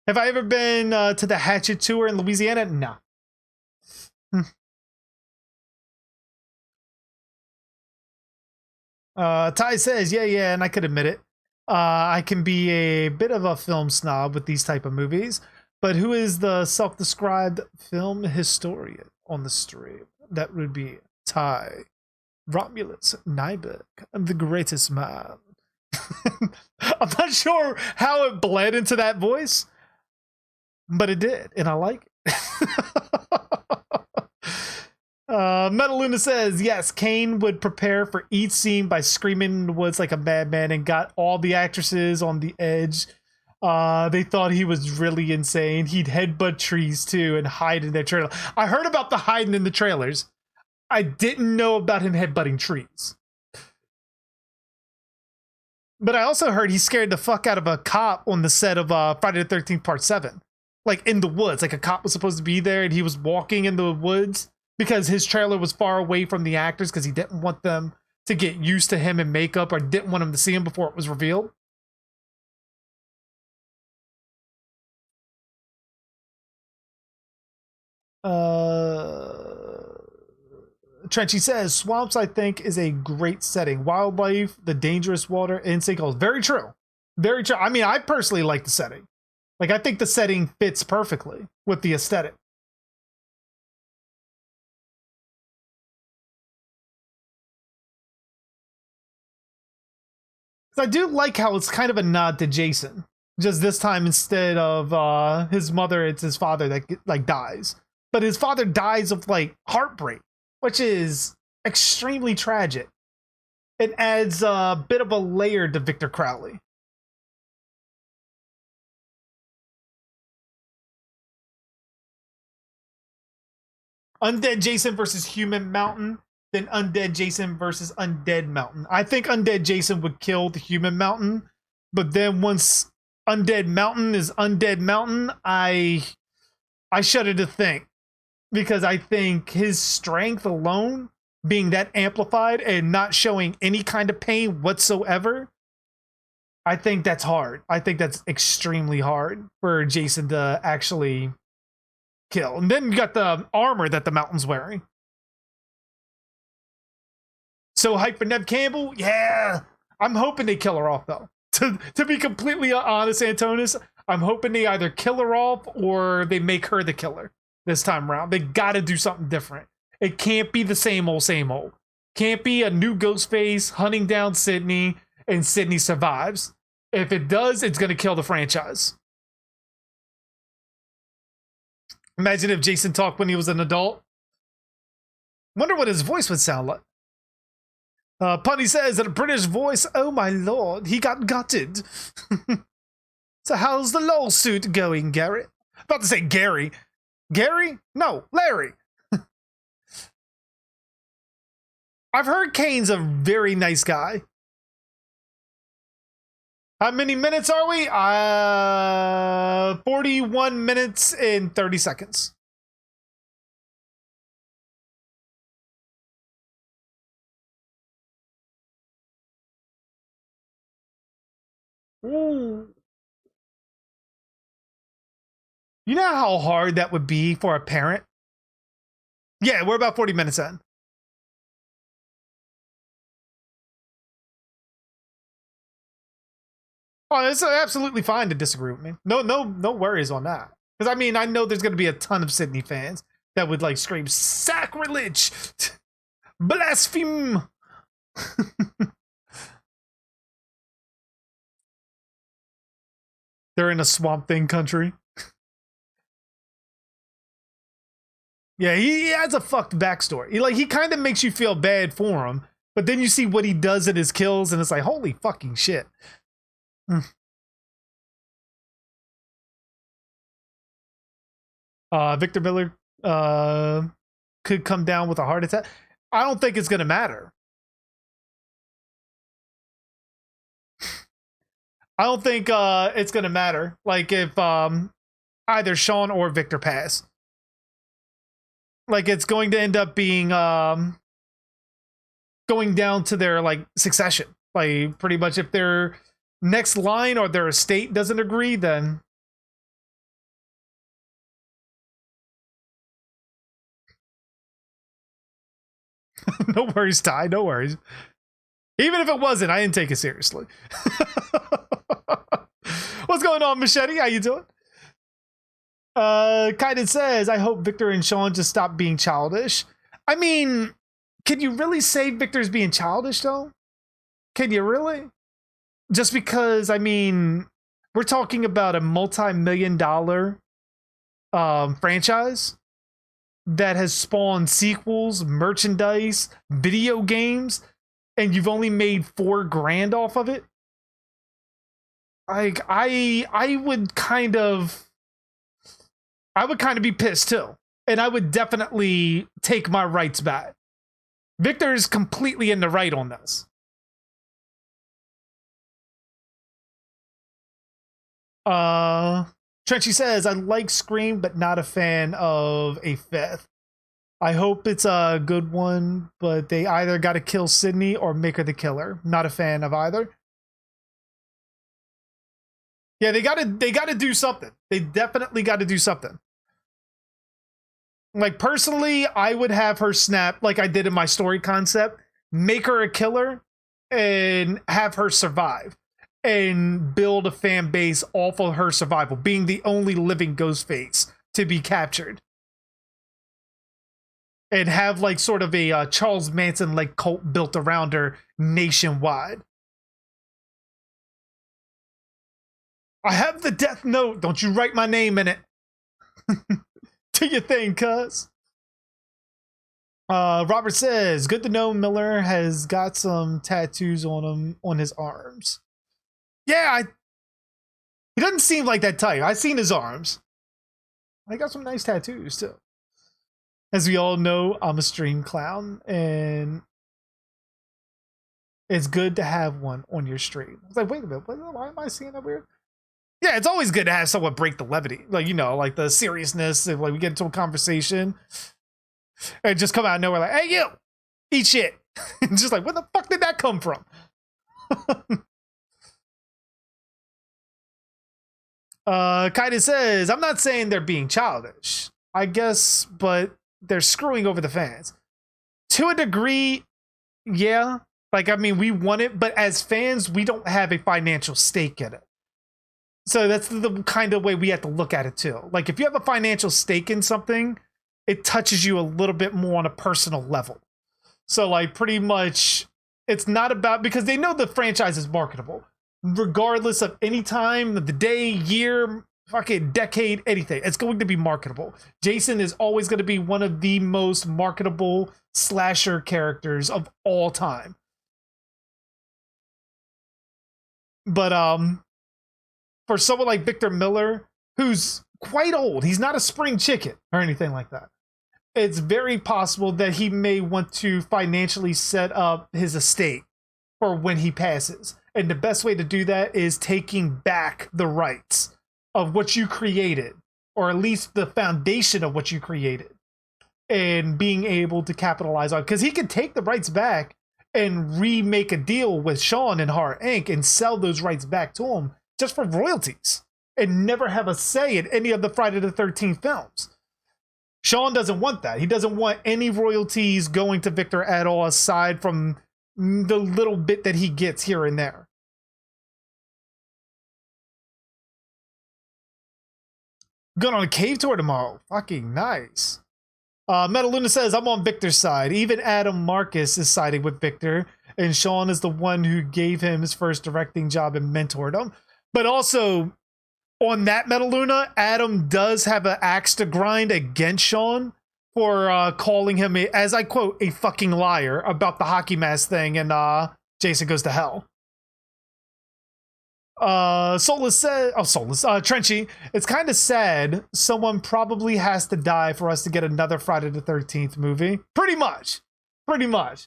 [SPEAKER 2] Have I ever been to the Hatchet tour in Louisiana? No. Ty says, yeah, and I could admit it. I can be a bit of a film snob with these type of movies, but who is the self-described film historian on the stream? That would be Ty. Romulus Nyberg, the greatest man. I'm not sure how it bled into that voice, but it did, and I like it. Metaluna says, yes, Kane would prepare for each scene by screaming in the woods like a madman and got all the actresses on the edge. They thought he was really insane. He'd headbutt trees too and hide in their trailer. I heard about the hiding in the trailers. I didn't know about him headbutting trees. But I also heard he scared the fuck out of a cop on the set of Friday the 13th Part 7. Like in the woods. Like a cop was supposed to be there and he was walking in the woods because his trailer was far away from the actors because he didn't want them to get used to him in makeup or didn't want him to see him before it was revealed. Trenchy says, swamps, I think, is a great setting. Wildlife, the dangerous water, and sinkholes. Very true. Very true. I mean, I personally like the setting. Like, I think the setting fits perfectly with the aesthetic. I do like how it's kind of a nod to Jason. Just this time, instead of his mother, it's his father that like dies. But his father dies of like heartbreak, which is extremely tragic. It adds a bit of a layer to Victor Crowley. Undead Jason versus Human Mountain, then Undead Jason versus Undead Mountain. I think Undead Jason would kill the Human Mountain, but then once Undead Mountain is Undead Mountain, I shudder to think, because I think his strength alone being that amplified and not showing any kind of pain whatsoever, I think that's hard. I think that's extremely hard for Jason to actually kill. And then you got the armor that the Mountain's wearing. So hype for Nev Campbell? Yeah. I'm hoping they kill her off, though. To be completely honest, Antonis, I'm hoping they either kill her off or they make her the killer this time around. They gotta do something different. It can't be the same old, same old. Can't be a new Ghostface hunting down Sydney and Sydney survives. If it does, it's gonna kill the franchise. Imagine if Jason talked when he was an adult. Wonder what his voice would sound like. Punny says that a British voice, oh my lord, he got gutted. So how's the lawsuit going, Gary? About to say Gary. Gary? No, Larry. I've heard Kane's a very nice guy. How many minutes are we? 41 minutes and 30 seconds. Ooh. You know how hard that would be for a parent? Yeah, we're about 40 minutes in. Oh, it's absolutely fine to disagree with me. No worries on that. Because, I mean, I know there's going to be a ton of Sydney fans that would, like, scream, sacrilege! Blaspheme! They're in a Swamp Thing country. Yeah, he has a fucked backstory. He kind of makes you feel bad for him, but then you see what he does in his kills, and it's like, holy fucking shit. Victor Miller could come down with a heart attack. I don't think it's gonna matter. I don't think it's gonna matter. Like if either Sean or Victor pass. Like it's going to end up being going down to their like succession. Like pretty much if their next line or their estate doesn't agree, then no worries, Ty, no worries. Even if it wasn't, I didn't take it seriously. What's going on, Machete? How you doing? Kaiden says, I hope Victor and Sean just stop being childish. I mean, can you really say Victor's being childish, though? Can you really? Just because, I mean, we're talking about a multi-million-dollar franchise that has spawned sequels, merchandise, video games, and you've only made $4 grand off of it. Like, I would kind of be pissed too. And I would definitely take my rights back. Victor is completely in the right on this. Trenchy says, I like Scream, but not a fan of a fifth. I hope it's a good one, but they either got to kill Sydney or make her the killer. Not a fan of either. Yeah, they gotta do something. They definitely got to do something. Like, personally, I would have her snap like I did in my story concept. Make her a killer and have her survive. And build a fan base off of her survival. Being the only living Ghostface to be captured. And have, like, sort of a Charles Manson-like cult built around her nationwide. I have the death note. Don't you write my name in it. Do your thing, cuz. Robert says, good to know Miller has got some tattoos on him on his arms. Yeah, he doesn't seem like that type. I've seen his arms. I got some nice tattoos too. As we all know, I'm a stream clown, and it's good to have one on your stream. I was like, wait a minute, why am I seeing that weird? Yeah, it's always good to have someone break the levity. Like, you know, like the seriousness, if like we get into a conversation and just come out of nowhere like, hey, you, eat shit. And just like, where the fuck did that come from? Kaiden says, I'm not saying they're being childish, I guess, but they're screwing over the fans. To a degree, yeah. Like, I mean, we want it, but as fans, we don't have a financial stake in it. So that's the kind of way we have to look at it too. Like, if you have a financial stake in something, it touches you a little bit more on a personal level. So, like, pretty much, it's not about, because they know the franchise is marketable. Regardless of any time of the day, year, fucking decade, anything, it's going to be marketable. Jason is always going to be one of the most marketable slasher characters of all time. But for someone like Victor Miller, who's quite old, he's not a spring chicken or anything like that. It's very possible that he may want to financially set up his estate for when he passes. And the best way to do that is taking back the rights of what you created, or at least the foundation of what you created, and being able to capitalize on, because he can take the rights back and remake a deal with Sean and Horror Inc. and sell those rights back to him just for royalties and never have a say in any of the Friday the 13th films. Sean doesn't want that. He doesn't want any royalties going to Victor at all, aside from the little bit that he gets here and there. Going on a cave tour tomorrow. Fucking nice. Metaluna says, I'm on Victor's side. Even Adam Marcus is siding with Victor, and Sean is the one who gave him his first directing job and mentored him. But also, on that Metaluna, Adam does have an axe to grind against Sean for calling him, as I quote, a fucking liar about the hockey mask thing and Jason Goes to Hell. Soulless says, Trenchy, it's kind of sad. Someone probably has to die for us to get another Friday the 13th movie. Pretty much. Pretty much.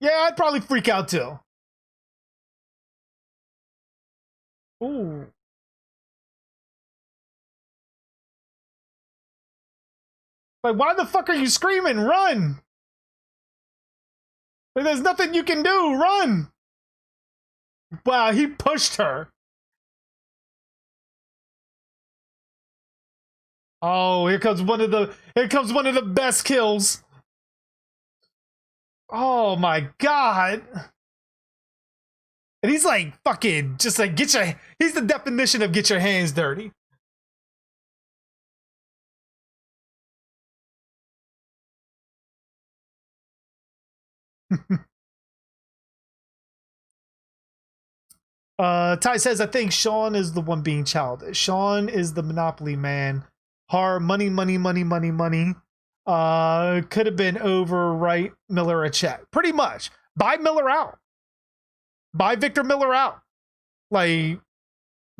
[SPEAKER 2] Yeah, I'd probably freak out too. Ooh. Like, why the fuck are you screaming? Run! Like, there's nothing you can do. Run! Wow, he pushed her. Oh, here comes one of the best kills. Oh my god. And he's like fucking just like he's the definition of get your hands dirty. Ty says, I think Sean is the one being childish. Sean is the Monopoly man. Money. Could have been over, right? Miller a check. Pretty much. Buy Miller out. Buy Victor Miller out. Like,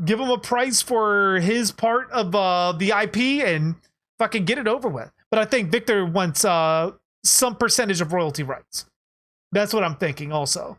[SPEAKER 2] give him a price for his part of the IP and fucking get it over with. But I think Victor wants some percentage of royalty rights. That's what I'm thinking also.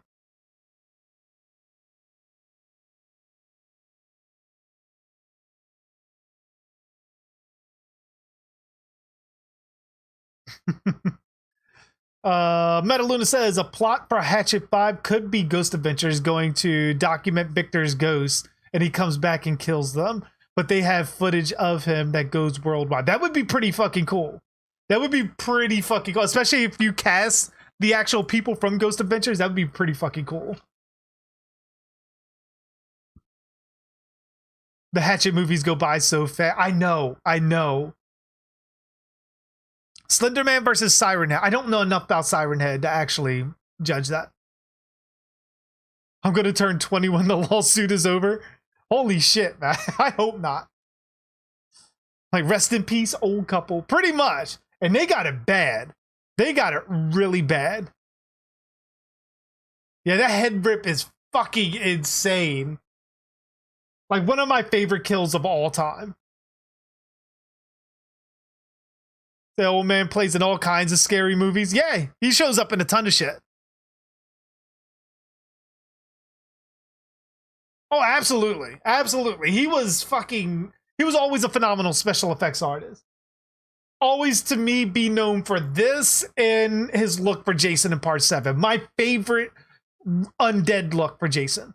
[SPEAKER 2] Metaluna says a plot for Hatchet 5 could be Ghost Adventures going to document Victor's ghost and he comes back and kills them, but they have footage of him that goes worldwide. That would be pretty fucking cool. That would be pretty fucking cool, especially if you cast the actual people from Ghost Adventures. That would be pretty fucking cool. The Hatchet movies go by so fast. I know. Slenderman versus Siren Head. I don't know enough about Siren Head to actually judge that. I'm going to turn 20 when the lawsuit is over. Holy shit, man. I hope not. Like, rest in peace, old couple. Pretty much. And they got it bad. They got it really bad. Yeah, that head rip is fucking insane. Like one of my favorite kills of all time. The old man plays in all kinds of scary movies. Yay, he shows up in a ton of shit. Oh, absolutely. Absolutely. He was always a phenomenal special effects artist. Always to me be known for this and his look for Jason in Part 7. My favorite undead look for Jason.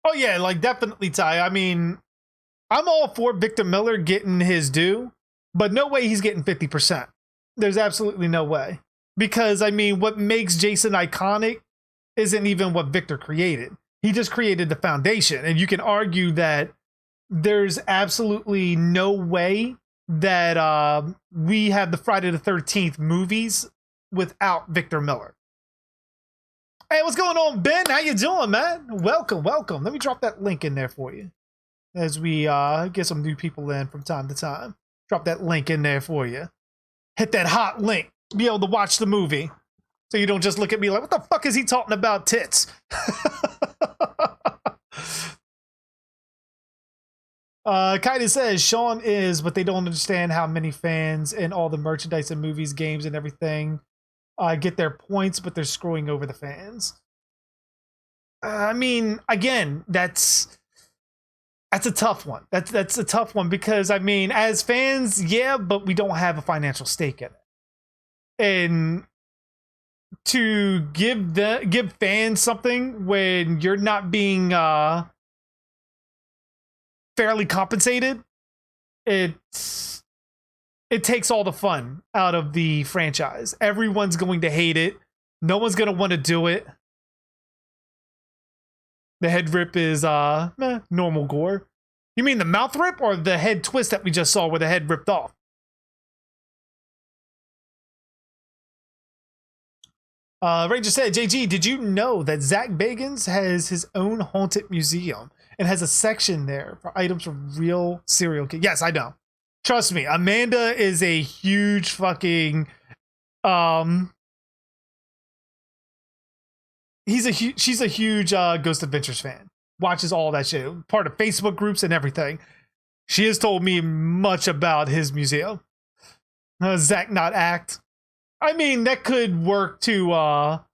[SPEAKER 2] Oh yeah, like definitely Ty. I mean, I'm all for Victor Miller getting his due, but no way he's getting 50%. There's absolutely no way. Because I mean, what makes Jason iconic isn't even what Victor created. He just created the foundation. And you can argue that there's absolutely no way that we have the Friday the 13th movies without Victor Miller. Hey, what's going on, Ben? How you doing, man? Welcome, welcome. Let me drop that link in there for you as we get some new people in from time to time. Drop that link in there for you. Hit that hot link. Be able to watch the movie. So you don't just look at me like, what the fuck is he talking about tits? Kaida says, Sean is, but they don't understand how many fans and all the merchandise and movies, games, and everything get their points, but they're screwing over the fans. I mean, again, that's a tough one. That's a tough one because, I mean, as fans, yeah, but we don't have a financial stake in it. And to give fans something when you're not being fairly compensated, it takes all the fun out of the franchise. Everyone's going to hate it. No one's going to want to do it. The head rip is normal gore. You mean the mouth rip or the head twist that we just saw where the head ripped off? Ranger said, JG, did you know that Zach Bagans has his own haunted museum and has a section there for items from real serial killers? Yes, I know. Trust me, Amanda is a huge fucking she's a huge Ghost Adventures fan. Watches all that shit. Part of Facebook groups and everything. She has told me much about his museum. Zach not act. I mean, that could work to a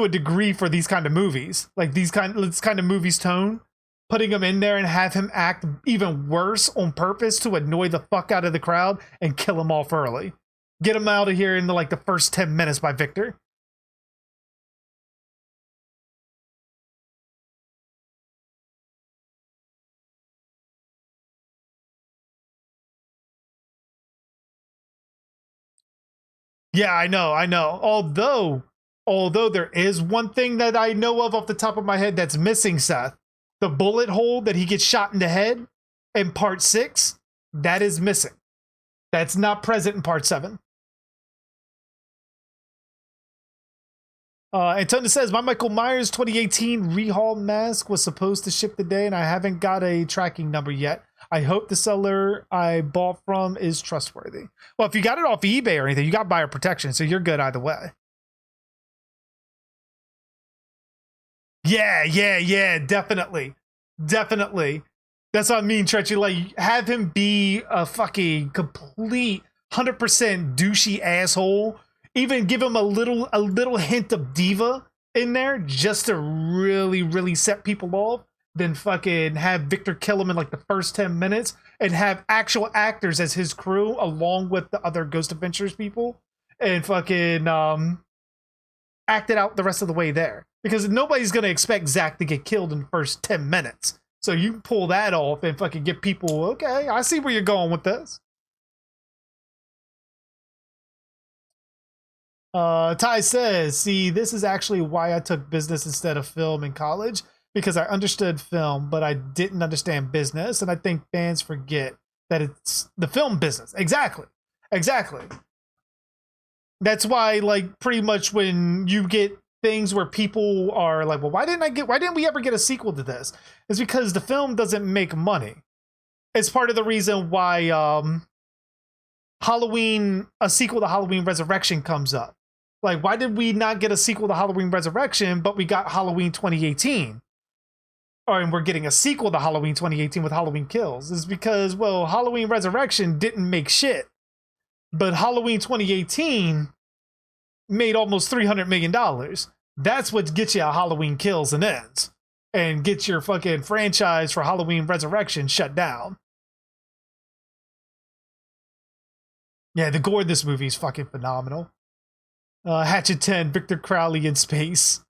[SPEAKER 2] degree for these kind of movies. Like this kind of movies tone. Putting him in there and have him act even worse on purpose to annoy the fuck out of the crowd and kill him off early. Get him out of here in the first 10 minutes by Victor. Yeah, I know. Although there is one thing that I know of off the top of my head that's missing, Seth. The bullet hole that he gets shot in the head in Part 6, that is missing. That's not present in Part 7. Antonio says, my Michael Myers 2018 rehaul mask was supposed to ship today, and I haven't got a tracking number yet. I hope the seller I bought from is trustworthy. Well, if you got it off eBay or anything, you got buyer protection, so you're good either way. Yeah, definitely. That's what I mean, Tretchy. Like, have him be a fucking complete 100% douchey asshole. Even give him a little hint of diva in there just to really set people off. Then fucking have Victor kill him in the first 10 minutes and have actual actors as his crew along with the other Ghost Adventures people and fucking act it out the rest of the way there. Because nobody's going to expect Zach to get killed in the first 10 minutes. So you pull that off and fucking get people, okay, I see where you're going with this. Ty says, see, this is actually why I took business instead of film in college. Because I understood film, but I didn't understand business. And I think fans forget that it's the film business. Exactly. That's why, pretty much when you get things where people are like, well, why didn't we ever get a sequel to this? It's because the film doesn't make money. It's part of the reason why a sequel to Halloween Resurrection comes up. Like, why did we not get a sequel to Halloween Resurrection, but we got Halloween 2018? And we're getting a sequel to Halloween 2018 with Halloween Kills. Is because, well, Halloween Resurrection didn't make shit. But Halloween 2018 made almost $300 million. That's what gets you a Halloween Kills and Ends. And gets your fucking franchise for Halloween Resurrection shut down. Yeah, the gore in this movie is fucking phenomenal. Hatchet 10, Victor Crowley in space.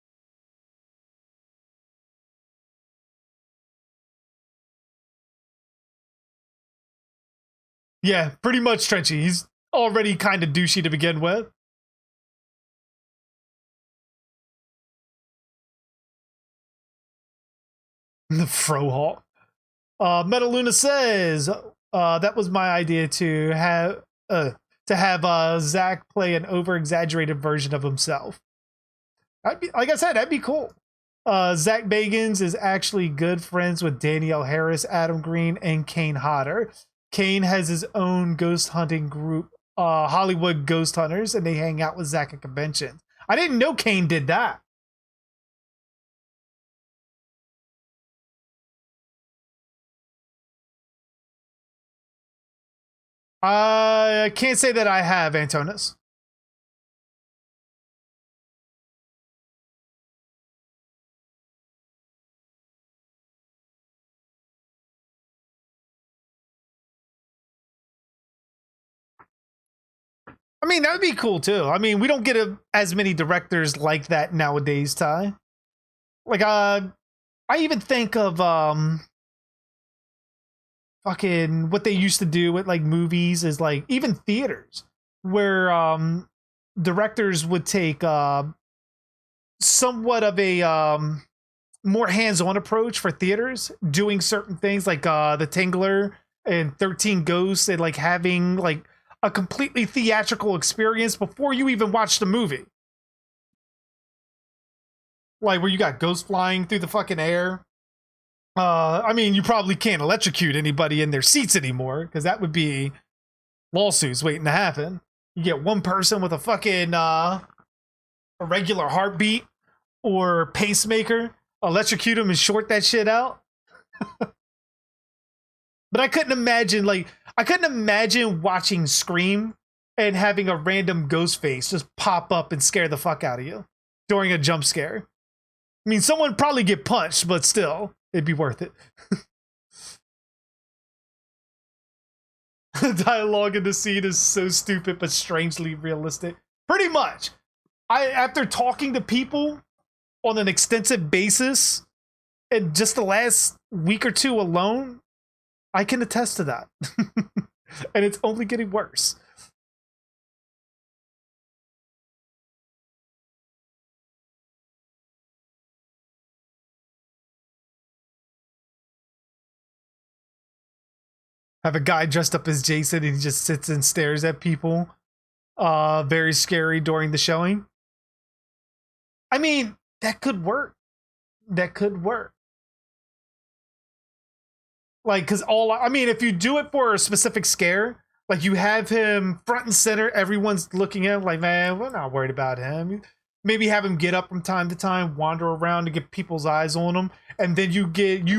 [SPEAKER 2] Yeah, pretty much Trenchy. He's already kind of douchey to begin with. The Frohawk. Metaluna says, that was my idea to have Zach play an over-exaggerated version of himself. Like I said, that'd be cool. Zach Bagans is actually good friends with Danielle Harris, Adam Green, and Kane Hodder. Kane has his own ghost hunting group, Hollywood Ghost Hunters, and they hang out with Zach at conventions. I didn't know Kane did that. I can't say that I have, Antonis. I mean, that would be cool too. I mean, we don't get as many directors like that nowadays, Ty. Like, I even think of fucking what they used to do with like movies is like even theaters where directors would take somewhat of a more hands-on approach for theaters, doing certain things like the Tingler and 13 Ghosts, and like having like a completely theatrical experience before you even watch the movie. Like where you got ghosts flying through the fucking air. I mean, you probably can't electrocute anybody in their seats anymore because that would be lawsuits waiting to happen. You get one person with a fucking irregular heartbeat or pacemaker, electrocute them and short that shit out. But I couldn't imagine watching Scream and having a random ghost face just pop up and scare the fuck out of you during a jump scare. I mean, someone would probably get punched, but still, it'd be worth it. The dialogue in the scene is so stupid but strangely realistic. Pretty much. After talking to people on an extensive basis in just the last week or two alone, I can attest to that. And it's only getting worse. Have a guy dressed up as Jason and he just sits and stares at people. Very scary during the showing. I mean, that could work. That could work. Like, because if you do it for a specific scare, like you have him front and center, everyone's looking at him like, man, we're not worried about him. Maybe have him get up from time to time, wander around to get people's eyes on him, and then you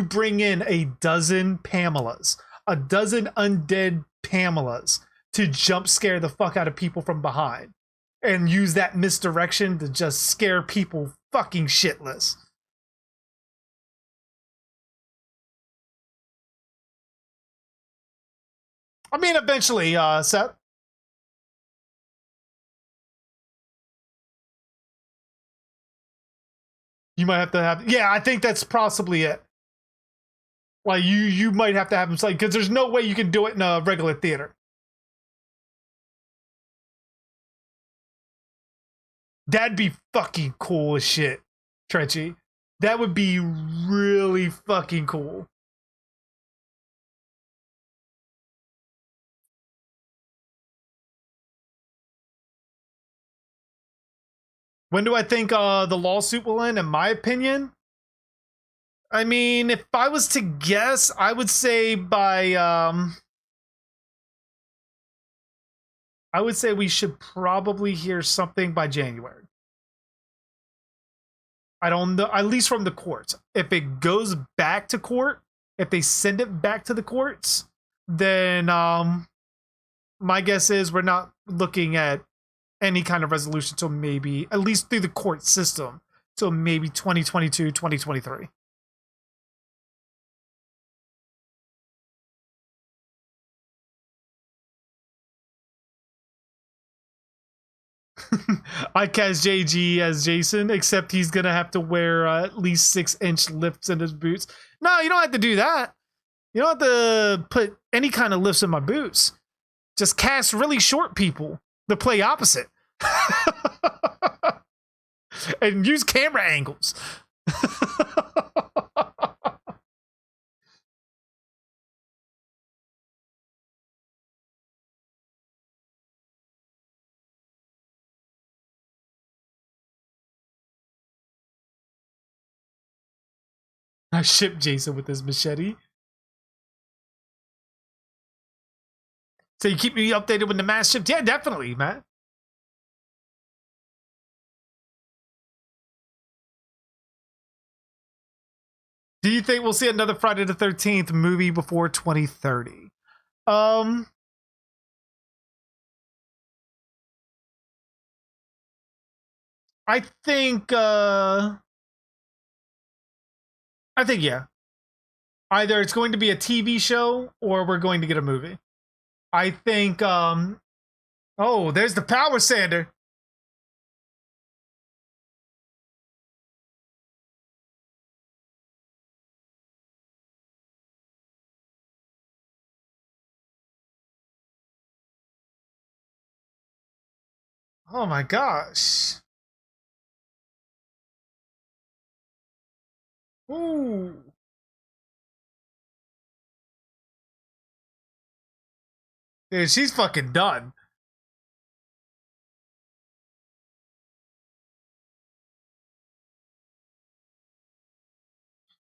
[SPEAKER 2] bring in a dozen Pamelas, a dozen undead Pamelas to jump scare the fuck out of people from behind, and use that misdirection to just scare people fucking shitless. I mean, eventually, Seth. You might have to have. Yeah, I think that's possibly it. Like you might have to have them say because there's no way you can do it in a regular theater. That'd be fucking cool as shit, Trenchy. That would be really fucking cool. When do I think the lawsuit will end? In my opinion, I mean, if I was to guess, I would say by I would say we should probably hear something by January. I don't know, at least from the courts. If it goes back to court, if they send it back to the courts, then my guess is we're not looking at any kind of resolution till maybe, at least through the court system, till maybe 2022, 2023. I cast JG as Jason, except he's gonna have to wear at least 6-inch lifts in his boots. No, you don't have to do that. You don't have to put any kind of lifts in my boots. Just cast really short people to play opposite. And use camera angles. I ship Jason with his machete. So you keep me updated when the mass shipped? Yeah, definitely, man. Do you think we'll see another Friday the 13th movie before 2030? I think yeah. Either it's going to be a TV show or we're going to get a movie. I think oh, there's the power sander. Oh my gosh. Ooh. Dude, she's fucking done.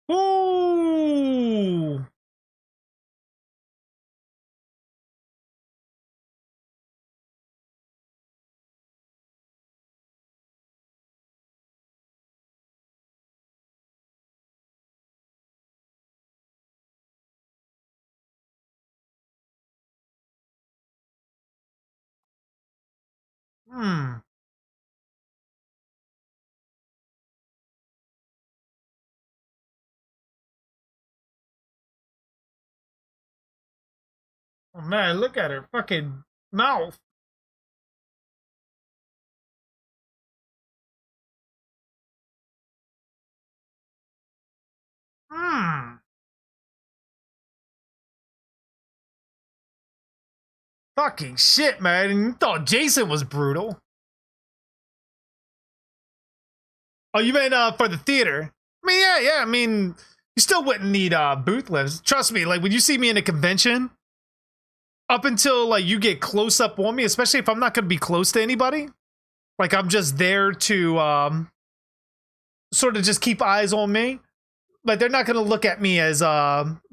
[SPEAKER 2] Ooh. Hmm. Oh man, look at her fucking mouth. Hmm. Fucking shit, man. You thought Jason was brutal. Oh, you meant for the theater? I mean, yeah. I mean, you still wouldn't need booth lifts. Trust me, like when you see me in a convention, up until like you get close up on me, especially if I'm not gonna be close to anybody, like I'm just there to sort of just keep eyes on me. Like they're not gonna look at me as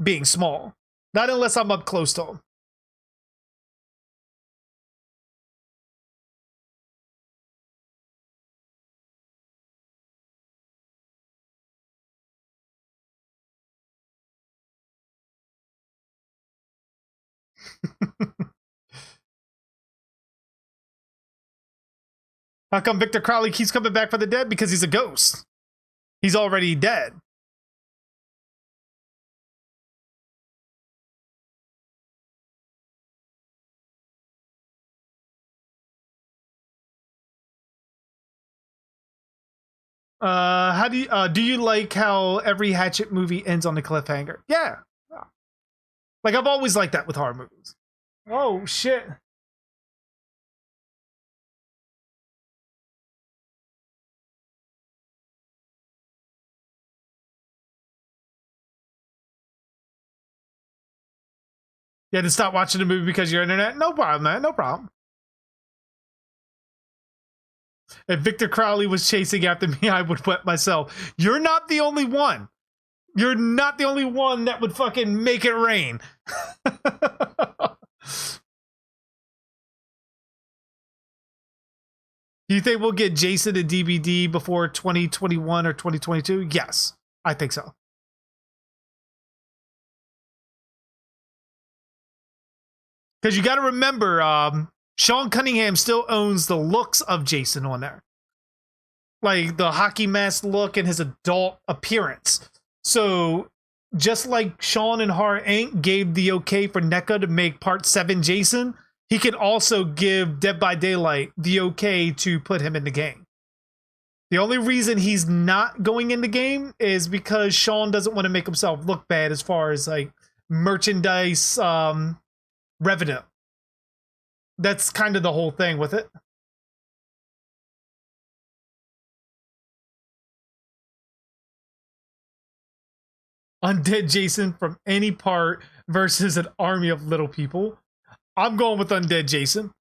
[SPEAKER 2] being small. Not unless I'm up close to them. How come Victor Crowley keeps coming back for the dead? Because he's a ghost. He's already dead. How do you like how every Hatchet movie ends on a cliffhanger? Yeah. Like I've always liked that with horror movies. Oh shit. You had to stop watching the movie because of your internet? No problem, man. No problem. If Victor Crowley was chasing after me, I would wet myself. You're not the only one. You're not the only one that would fucking make it rain. Do you think we'll get Jason and DBD before 2021 or 2022? Yes, I think so. Because you got to remember, Sean Cunningham still owns the looks of Jason on there. Like the hockey mask look and his adult appearance. So just like Sean and Horror Inc. gave the okay for NECA to make Part 7 Jason, he can also give Dead by Daylight the okay to put him in the game. The only reason he's not going in the game is because Sean doesn't want to make himself look bad as far as like merchandise revenue. That's kind of the whole thing with it. Undead Jason from any part versus an army of little people. I'm going with Undead Jason.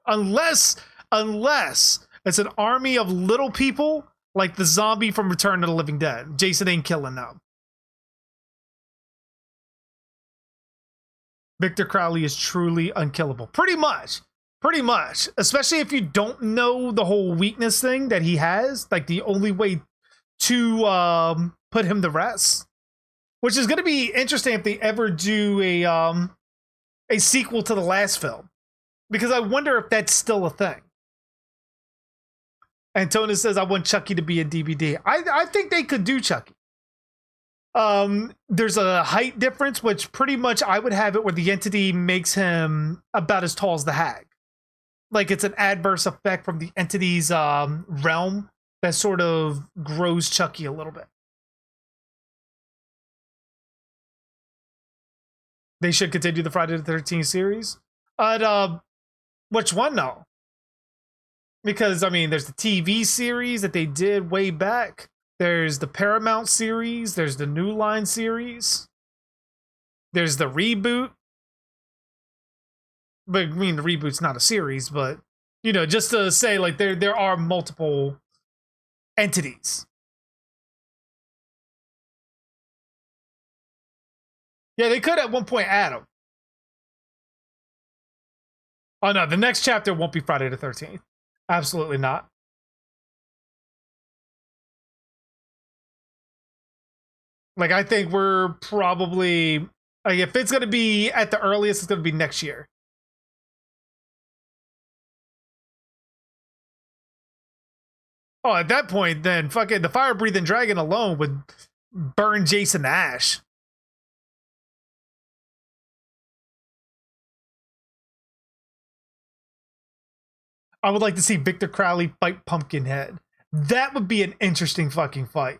[SPEAKER 2] unless it's an army of little people like the zombie from Return of the Living Dead. Jason ain't killing them. Victor Crowley is truly unkillable. Pretty much. Pretty much. Especially if you don't know the whole weakness thing that he has. Like the only way to put him to rest. Which is going to be interesting if they ever do a sequel to the last film. Because I wonder if that's still a thing. Antonis says, I want Chucky to be a DVD. I think they could do Chucky. There's a height difference, which pretty much I would have it where the entity makes him about as tall as the hag. Like it's an adverse effect from the entity's realm that sort of grows Chucky a little bit. They should continue the Friday the 13th series. Which one though? Because I mean, there's the TV series that they did way back. There's the Paramount series. There's the New Line series. There's the reboot. But I mean, the reboot's not a series, but you know, just to say, like there are multiple entities. Yeah, they could at one point add them. Oh no, the next chapter won't be Friday the 13th. Absolutely not. Like, I think we're probably, like, if it's going to be at the earliest, it's going to be next year. Oh, at that point, then fucking the fire-breathing dragon alone would burn Jason to ash. I would like to see Victor Crowley fight Pumpkinhead. That would be an interesting fucking fight.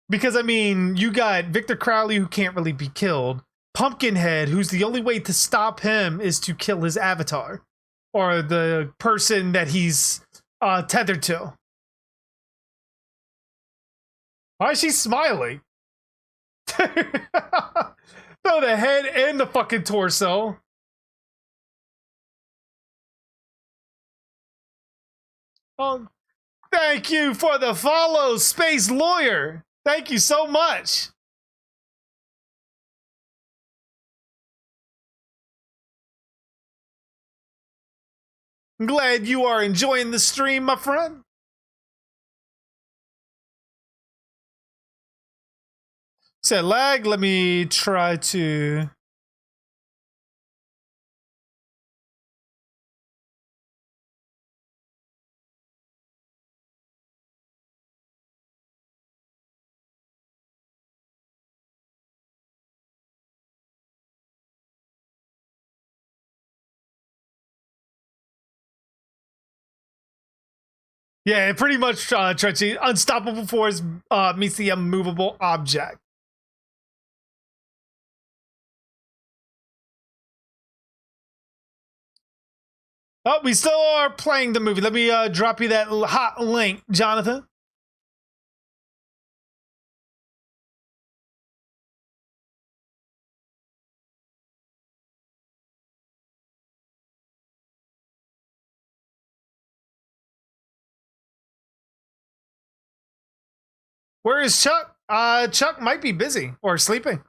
[SPEAKER 2] Because, I mean, you got Victor Crowley who can't really be killed. Pumpkinhead, who's the only way to stop him is to kill his avatar. Or the person that he's tethered to. Why is she smiling? No, the head and the fucking torso. Oh, thank you for the follow, Space Lawyer. Thank you so much. I'm glad you are enjoying the stream, my friend. Said lag. Let me try to. Yeah, pretty much, Trenchy. Unstoppable force meets the immovable object. Oh, we still are playing the movie. Let me drop you that hot link, Jonathan. Where is Chuck? Chuck might be busy or sleeping.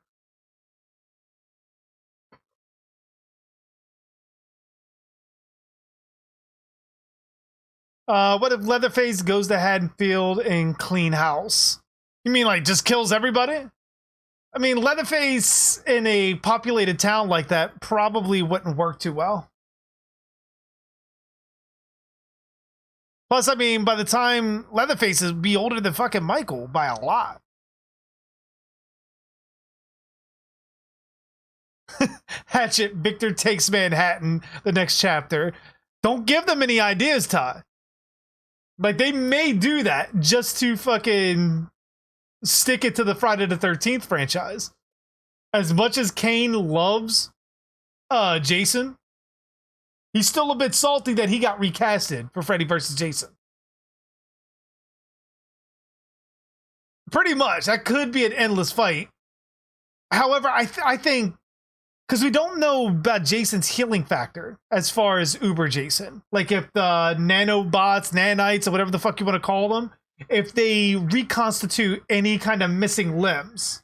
[SPEAKER 2] What if Leatherface goes to Haddonfield and clean house? You mean like just kills everybody? I mean, Leatherface in a populated town like that probably wouldn't work too well. Plus, I mean, by the time Leatherface is be older than fucking Michael by a lot. Hatchet, Victor takes Manhattan, the next chapter. Don't give them any ideas, Todd. Like, they may do that just to fucking stick it to the Friday the 13th franchise. As much as Kane loves Jason, he's still a bit salty that he got recasted for Freddy vs. Jason. Pretty much. That could be an endless fight. However, I think, because we don't know about Jason's healing factor as far as Uber Jason. Like if the nanobots, nanites, or whatever the fuck you want to call them, if they reconstitute any kind of missing limbs.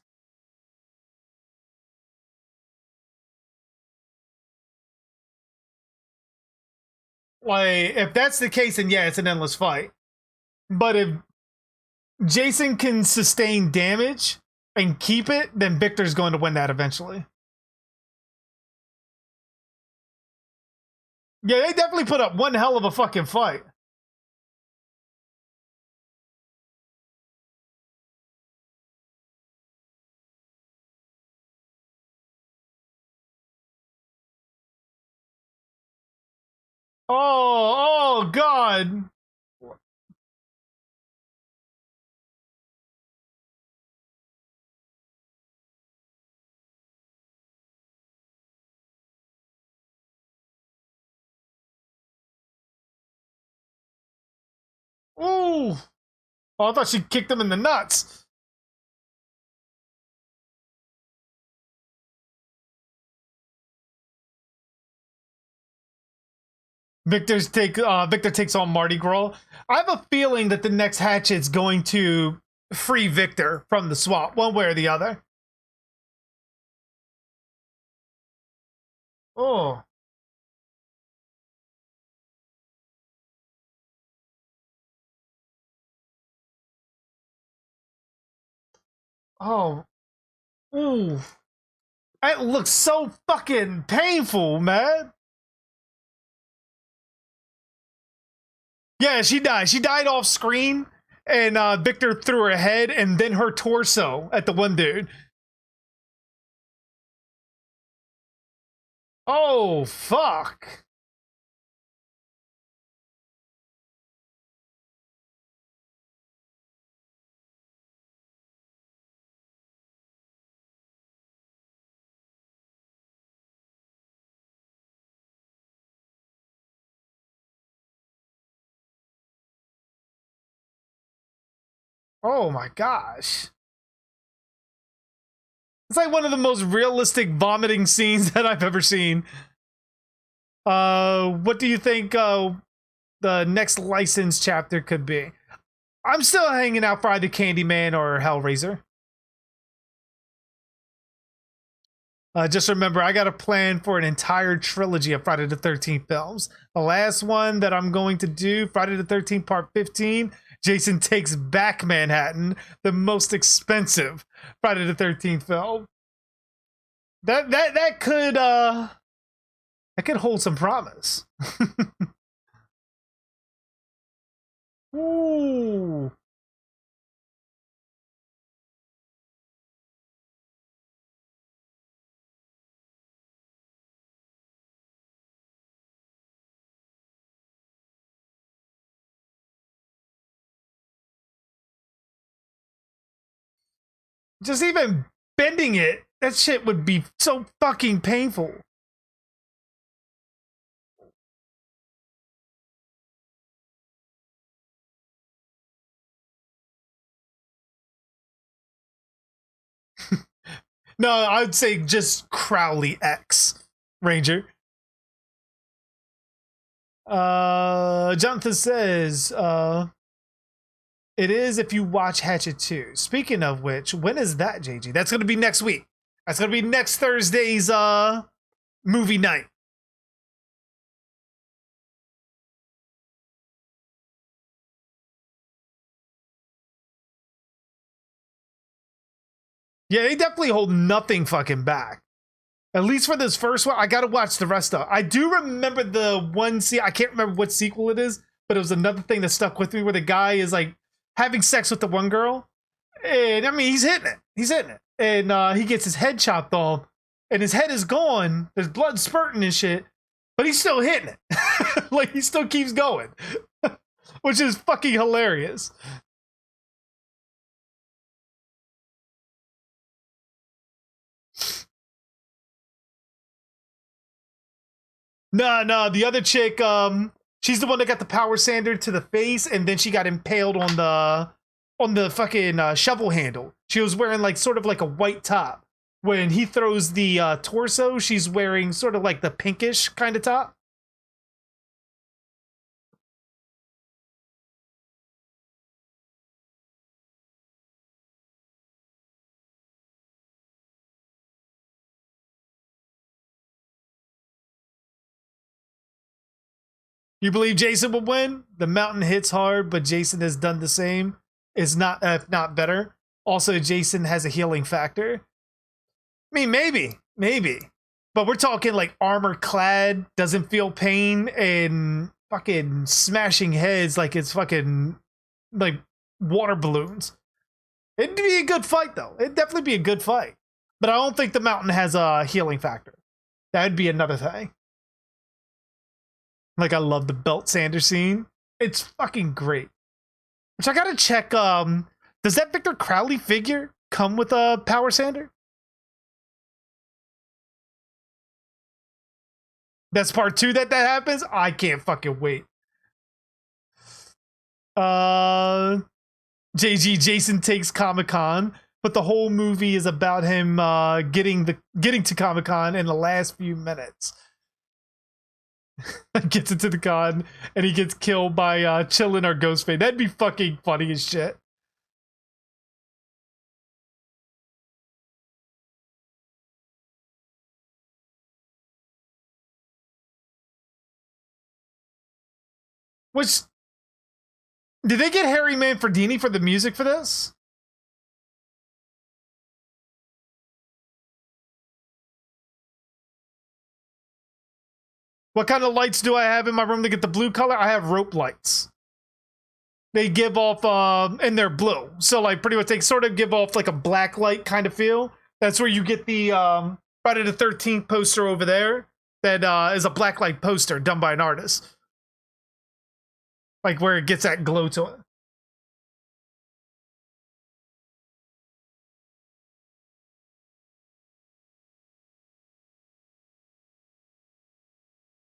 [SPEAKER 2] Like, if that's the case, then yeah, it's an endless fight. But if Jason can sustain damage and keep it, then Victor's going to win that eventually. Yeah, they definitely put up one hell of a fucking fight. Oh God. Ooh. Oh, I thought she kicked him in the nuts. Victor takes on Mardi Gras. I have a feeling that the next Hatchet's going to free Victor from the swamp, one way or the other. Oh. Oh. Ooh. That looks so fucking painful, man. Yeah, she died. She died off screen, and Victor threw her head and then her torso at the one dude. Oh, fuck. Oh my gosh. It's like one of the most realistic vomiting scenes that I've ever seen. What do you think the next licensed chapter could be? I'm still hanging out for either Candyman or Hellraiser. Just remember, I got a plan for an entire trilogy of Friday the 13th films. The last one that I'm going to do, Friday the 13th Part 15, Jason Takes Back Manhattan, the most expensive Friday the 13th film. That could hold some promise. Ooh. Just even bending it, that shit would be so fucking painful. No, I'd say just Crowley X Ranger. Jonathan says, It is if you watch Hatchet 2. Speaking of which, when is that, JG? That's going to be next week. That's going to be next Thursday's movie night. Yeah, they definitely hold nothing fucking back. At least for this first one, I gotta watch the rest of it. I do remember the one scene, I can't remember what sequel it is, but it was another thing that stuck with me where the guy is like having sex with the one girl. And I mean, he's hitting it. He's hitting it. And he gets his head chopped off, and his head is gone. There's blood spurting and shit, but he's still hitting it. Like, he still keeps going, which is fucking hilarious. No, the other chick, she's the one that got the power sander to the face, and then she got impaled on the fucking shovel handle. She was wearing like sort of like a white top. When he throws the torso, she's wearing sort of like the pinkish kind of top. You believe Jason will win? The mountain hits hard, but Jason has done the same. Is not, if not better. Also, Jason has a healing factor. I mean, maybe. But we're talking like armor clad, doesn't feel pain, and fucking smashing heads like it's fucking like water balloons. It'd be a good fight, though. It'd definitely be a good fight. But I don't think the mountain has a healing factor. That'd be another thing. Like, I love the belt sander scene. It's fucking great. Which I gotta check, does that Victor Crowley figure come with a power sander? That's part 2 that happens? I can't fucking wait. JG, Jason takes Comic-Con, but the whole movie is about him getting to Comic-Con in the last few minutes. Gets into the con and he gets killed by Chillin' or Ghostface. That'd be fucking funny as shit. Which, did they get Harry Manfredini for the music for this? What kind of lights do I have in my room to get the blue color? I have rope lights. They give off, and they're blue. So, like, pretty much they sort of give off like a black light kind of feel. That's where you get the Friday the 13th poster over there. That is a black light poster done by an artist. Like, where it gets that glow to it.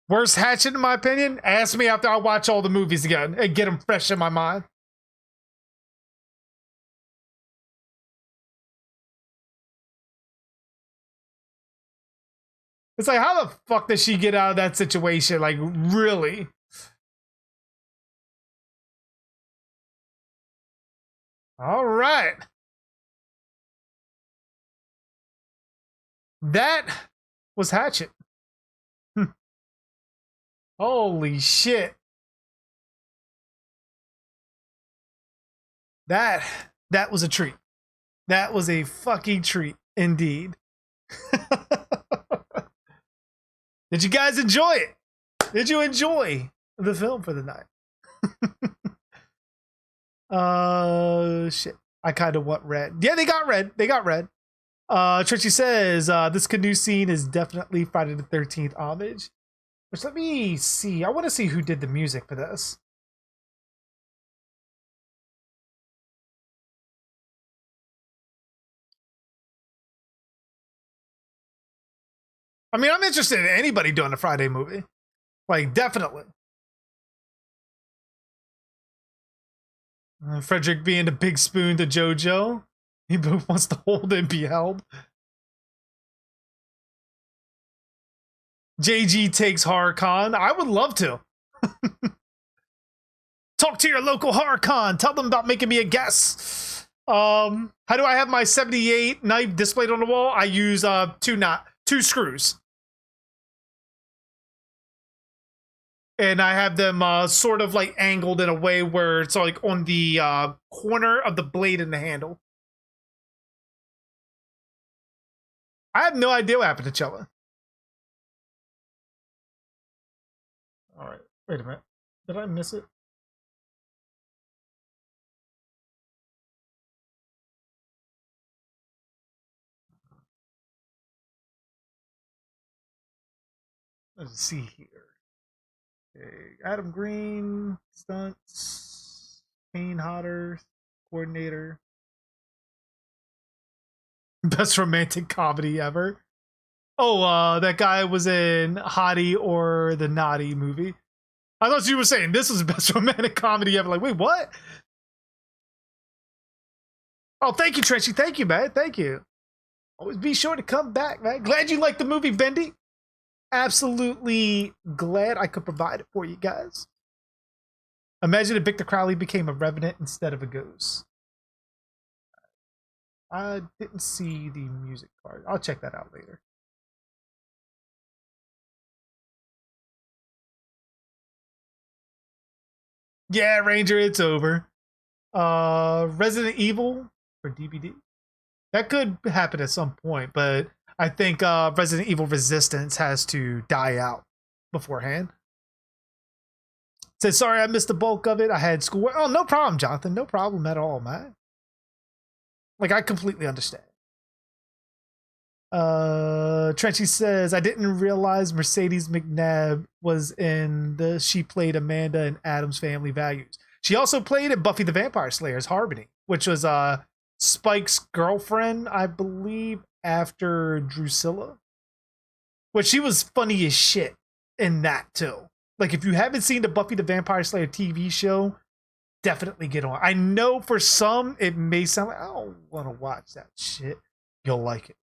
[SPEAKER 2] Worst Hatchet, in my opinion? Ask me after I watch all the movies again and get them fresh in my mind. It's like, how the fuck does she get out of that situation? Like, really? All right. That was Hatchet. Holy shit. That was a treat. That was a fucking treat indeed. Did you guys enjoy it? Did you enjoy the film for the night? Shit. I kind of want red. Yeah, they got red. They got red. Trichy says, this canoe scene is definitely Friday the 13th homage. Which, let me see. I want to see who did the music for this. I mean, I'm interested in anybody doing a Friday movie. Like, definitely. Frederick being the big spoon to JoJo. He both wants to hold and be held. JG takes HorrorCon. I would love to. Talk to your local horror con. Tell them about making me a guest. How do I have my 78 knife displayed on the wall? I use two screws. And I have them sort of like angled in a way where it's like on the corner of the blade and the handle. I have no idea what happened to Chella. All right, wait a minute. Did I miss it? Let's see here. Okay, Adam Green, stunts, Kane Hodder, coordinator. Best romantic comedy ever. Oh, that guy was in Hottie or the Naughty movie. I thought you were saying this was the best romantic comedy ever. Like, wait, what? Oh, thank you, Trenchy. Thank you, man. Thank you. Always be sure to come back, man. Glad you liked the movie, Bendy. Absolutely glad I could provide it for you guys. Imagine if Victor Crowley became a revenant instead of a ghost. I didn't see the music card. I'll check that out later. Yeah, Ranger, it's over. Resident Evil for DVD. That could happen at some point, but I think Resident Evil Resistance has to die out beforehand. Said, sorry, I missed the bulk of it. I had school. Oh, no problem, Jonathan. No problem at all, man. Like, I completely understand. Trenchy says, I didn't realize Mercedes McNabb was in she played Amanda in Addams Family Values. She also played in Buffy the Vampire Slayer's Harmony, which was Spike's girlfriend, I believe, after Drusilla. But she was funny as shit in that too. Like, if you haven't seen the Buffy the Vampire Slayer TV show, definitely get on. I know for some it may sound like I don't want to watch that shit. You'll like it.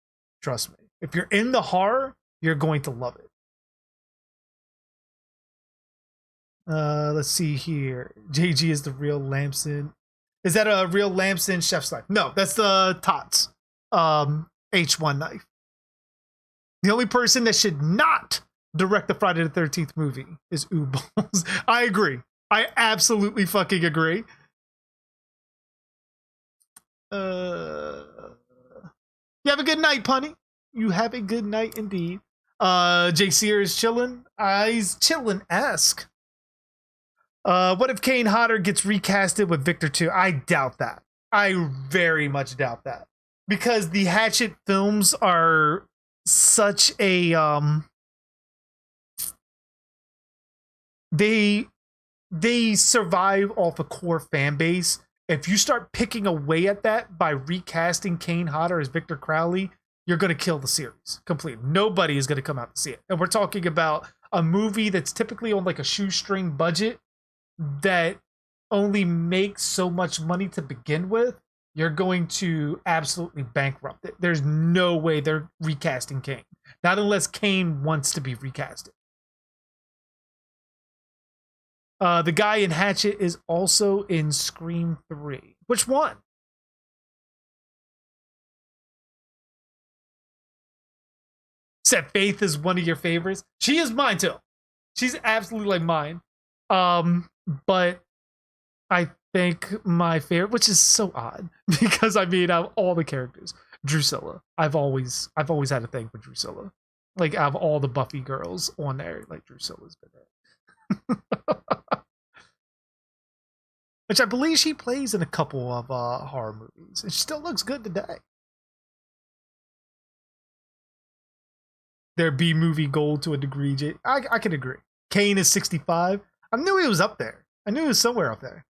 [SPEAKER 2] Trust me. If you're in the horror, you're going to love it. Let's see here. JG is the real Lamson. Is that a real Lamson chef's knife? No, that's the Tots H1 knife. The only person that should not direct the Friday the 13th movie is Balls. I agree. I absolutely fucking agree. You have a good night, Punny. You have a good night indeed. Jay Sear is chilling. He's chilling-esque. What if Kane Hodder gets recasted with Victor 2? I doubt that. I very much doubt that. Because the Hatchet films are such a they survive off a core fan base. If you start picking away at that by recasting Kane Hodder as Victor Crowley, you're going to kill the series completely. Nobody is going to come out to see it. And we're talking about a movie that's typically on like a shoestring budget that only makes so much money to begin with. You're going to absolutely bankrupt it. There's no way they're recasting Kane. Not unless Kane wants to be recasted. The guy in Hatchet is also in Scream 3. Which one? Said Faith is one of your favorites. She is mine too. She's absolutely like mine. But I think my favorite, which is so odd, because I mean, out of all the characters, Drusilla. I've always had a thing for Drusilla. Like, out of all the Buffy girls on there, like Drusilla's been there. Which I believe she plays in a couple of horror movies. It still looks good today. Their B movie gold to a degree. I can agree. Kane is 65. I knew he was up there. I knew he was somewhere up there.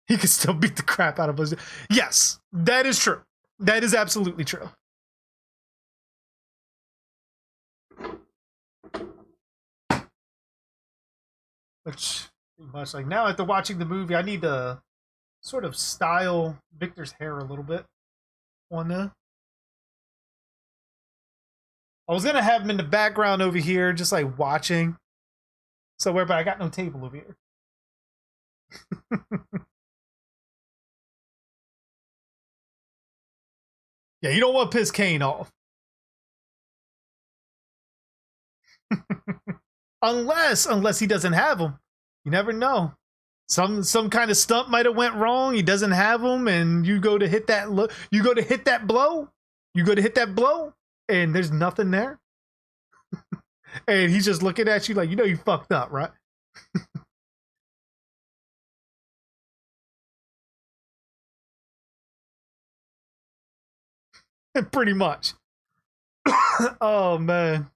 [SPEAKER 2] He could still beat the crap out of us. Yes, that is true. That is absolutely true. Which, pretty much, like, now after watching the movie, I need to sort of style Victor's hair a little bit on there. I was gonna have him in the background over here, just like watching. So where, but I got no table over here. Yeah, you don't want to piss Kane off. unless he doesn't have them. You never know. Some kind of stunt might have went wrong. He doesn't have them, and you go to hit that blow. You go to hit that blow, and there's nothing there. And he's just looking at you like, you know, you fucked up, right? Pretty much. Oh man.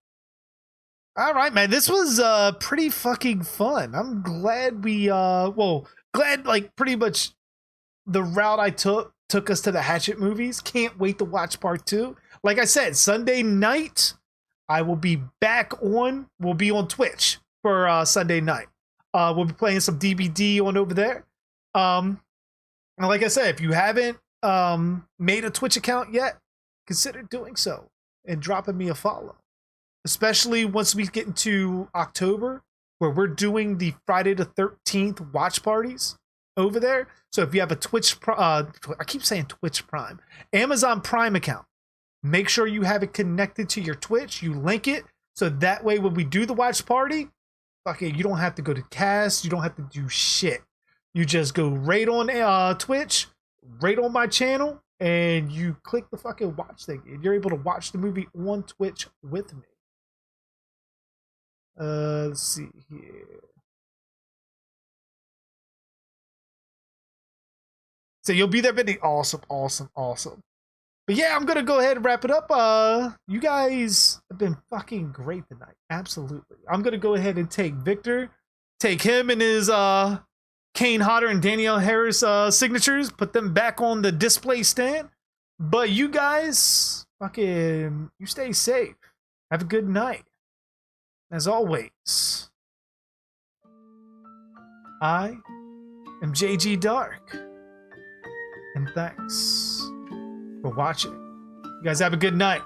[SPEAKER 2] All right, man. This was pretty fucking fun. I'm glad we glad like pretty much the route I took us to the Hatchet movies. Can't wait to watch part 2. Like I said, Sunday night I will be back on. We'll be on Twitch for Sunday night. We'll be playing some DBD on over there. And like I said, if you haven't made a Twitch account yet, consider doing so and dropping me a follow. Especially once we get into October, where we're doing the Friday the 13th watch parties over there. So if you have a Twitch, I keep saying Twitch Prime, Amazon Prime account, make sure you have it connected to your Twitch. You link it so that way when we do the watch party, okay, you don't have to go to cast. You don't have to do shit. You just go right on Twitch, right on my channel, and you click the fucking watch thing, and you're able to watch the movie on Twitch with me. Let's see here. So you'll be there, Benny. Awesome. But yeah, I'm gonna go ahead and wrap it up. You guys have been fucking great tonight. Absolutely. I'm gonna go ahead and take Victor, take him and his Kane Hodder and Danielle Harris signatures, put them back on the display stand. But you guys, fucking, you stay safe. Have a good night. As always, I am JG Dark, and thanks for watching. You guys have a good night.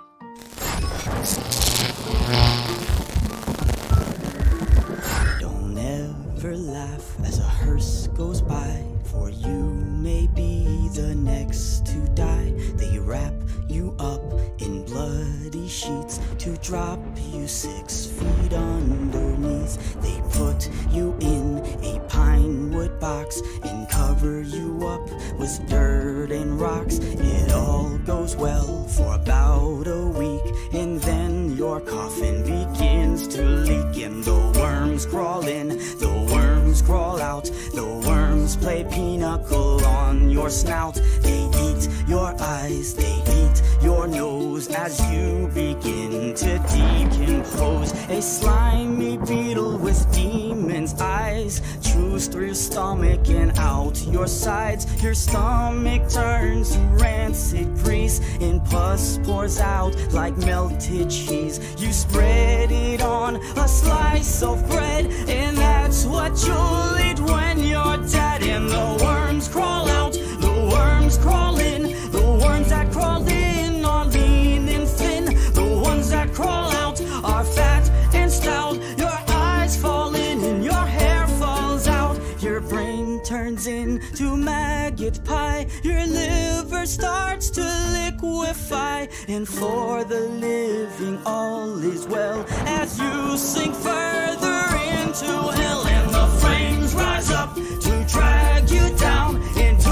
[SPEAKER 1] Don't ever laugh as a hearse goes by, for you may be the next to die. They wrap you up in bloody sheets to drop you 6 feet underneath. They put you in a pine wood box and cover you up with dirt and rocks. It all goes well for about a week, and then your coffin begins to leak, and the worms crawl in, the worms crawl out, the worms play pinochle on your snout. They eat your eyes, they eat your nose as you begin to decompose. A slimy beetle with demon's eyes chews through your stomach and out your sides. Your stomach turns to rancid grease, and pus pours out like melted cheese. You spread it on a slice of bread, and that's what you'll eat when you're dead. And the worms crawl out, the worms crawl in, the worms that crawl in are lean and thin, the ones that crawl out are fat and stout. Your eyes fall in and your hair falls out. Your brain turns into maggot pie. Your liver starts to liquefy. And for the living all is well as you sink further into hell. And the flames rise up to drag you down into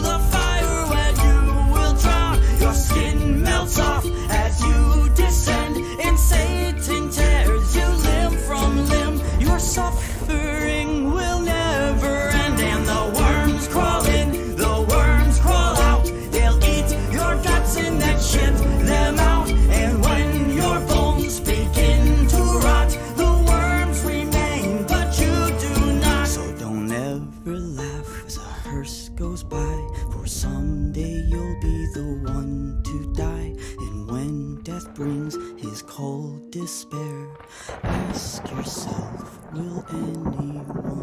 [SPEAKER 1] the fire where you will drown. Your skin melts off as you descend, and Satan tears you limb from limb. Your suffering will never end. And the worms crawl in, the worms crawl out. They'll eat your guts and then shit them out. And when your bones begin to rot, the worms remain, but you do not. So don't ever laugh as a hearse goes by, for someday you'll be the one to die. And when death brings his cold despair, ask yourself, will anyone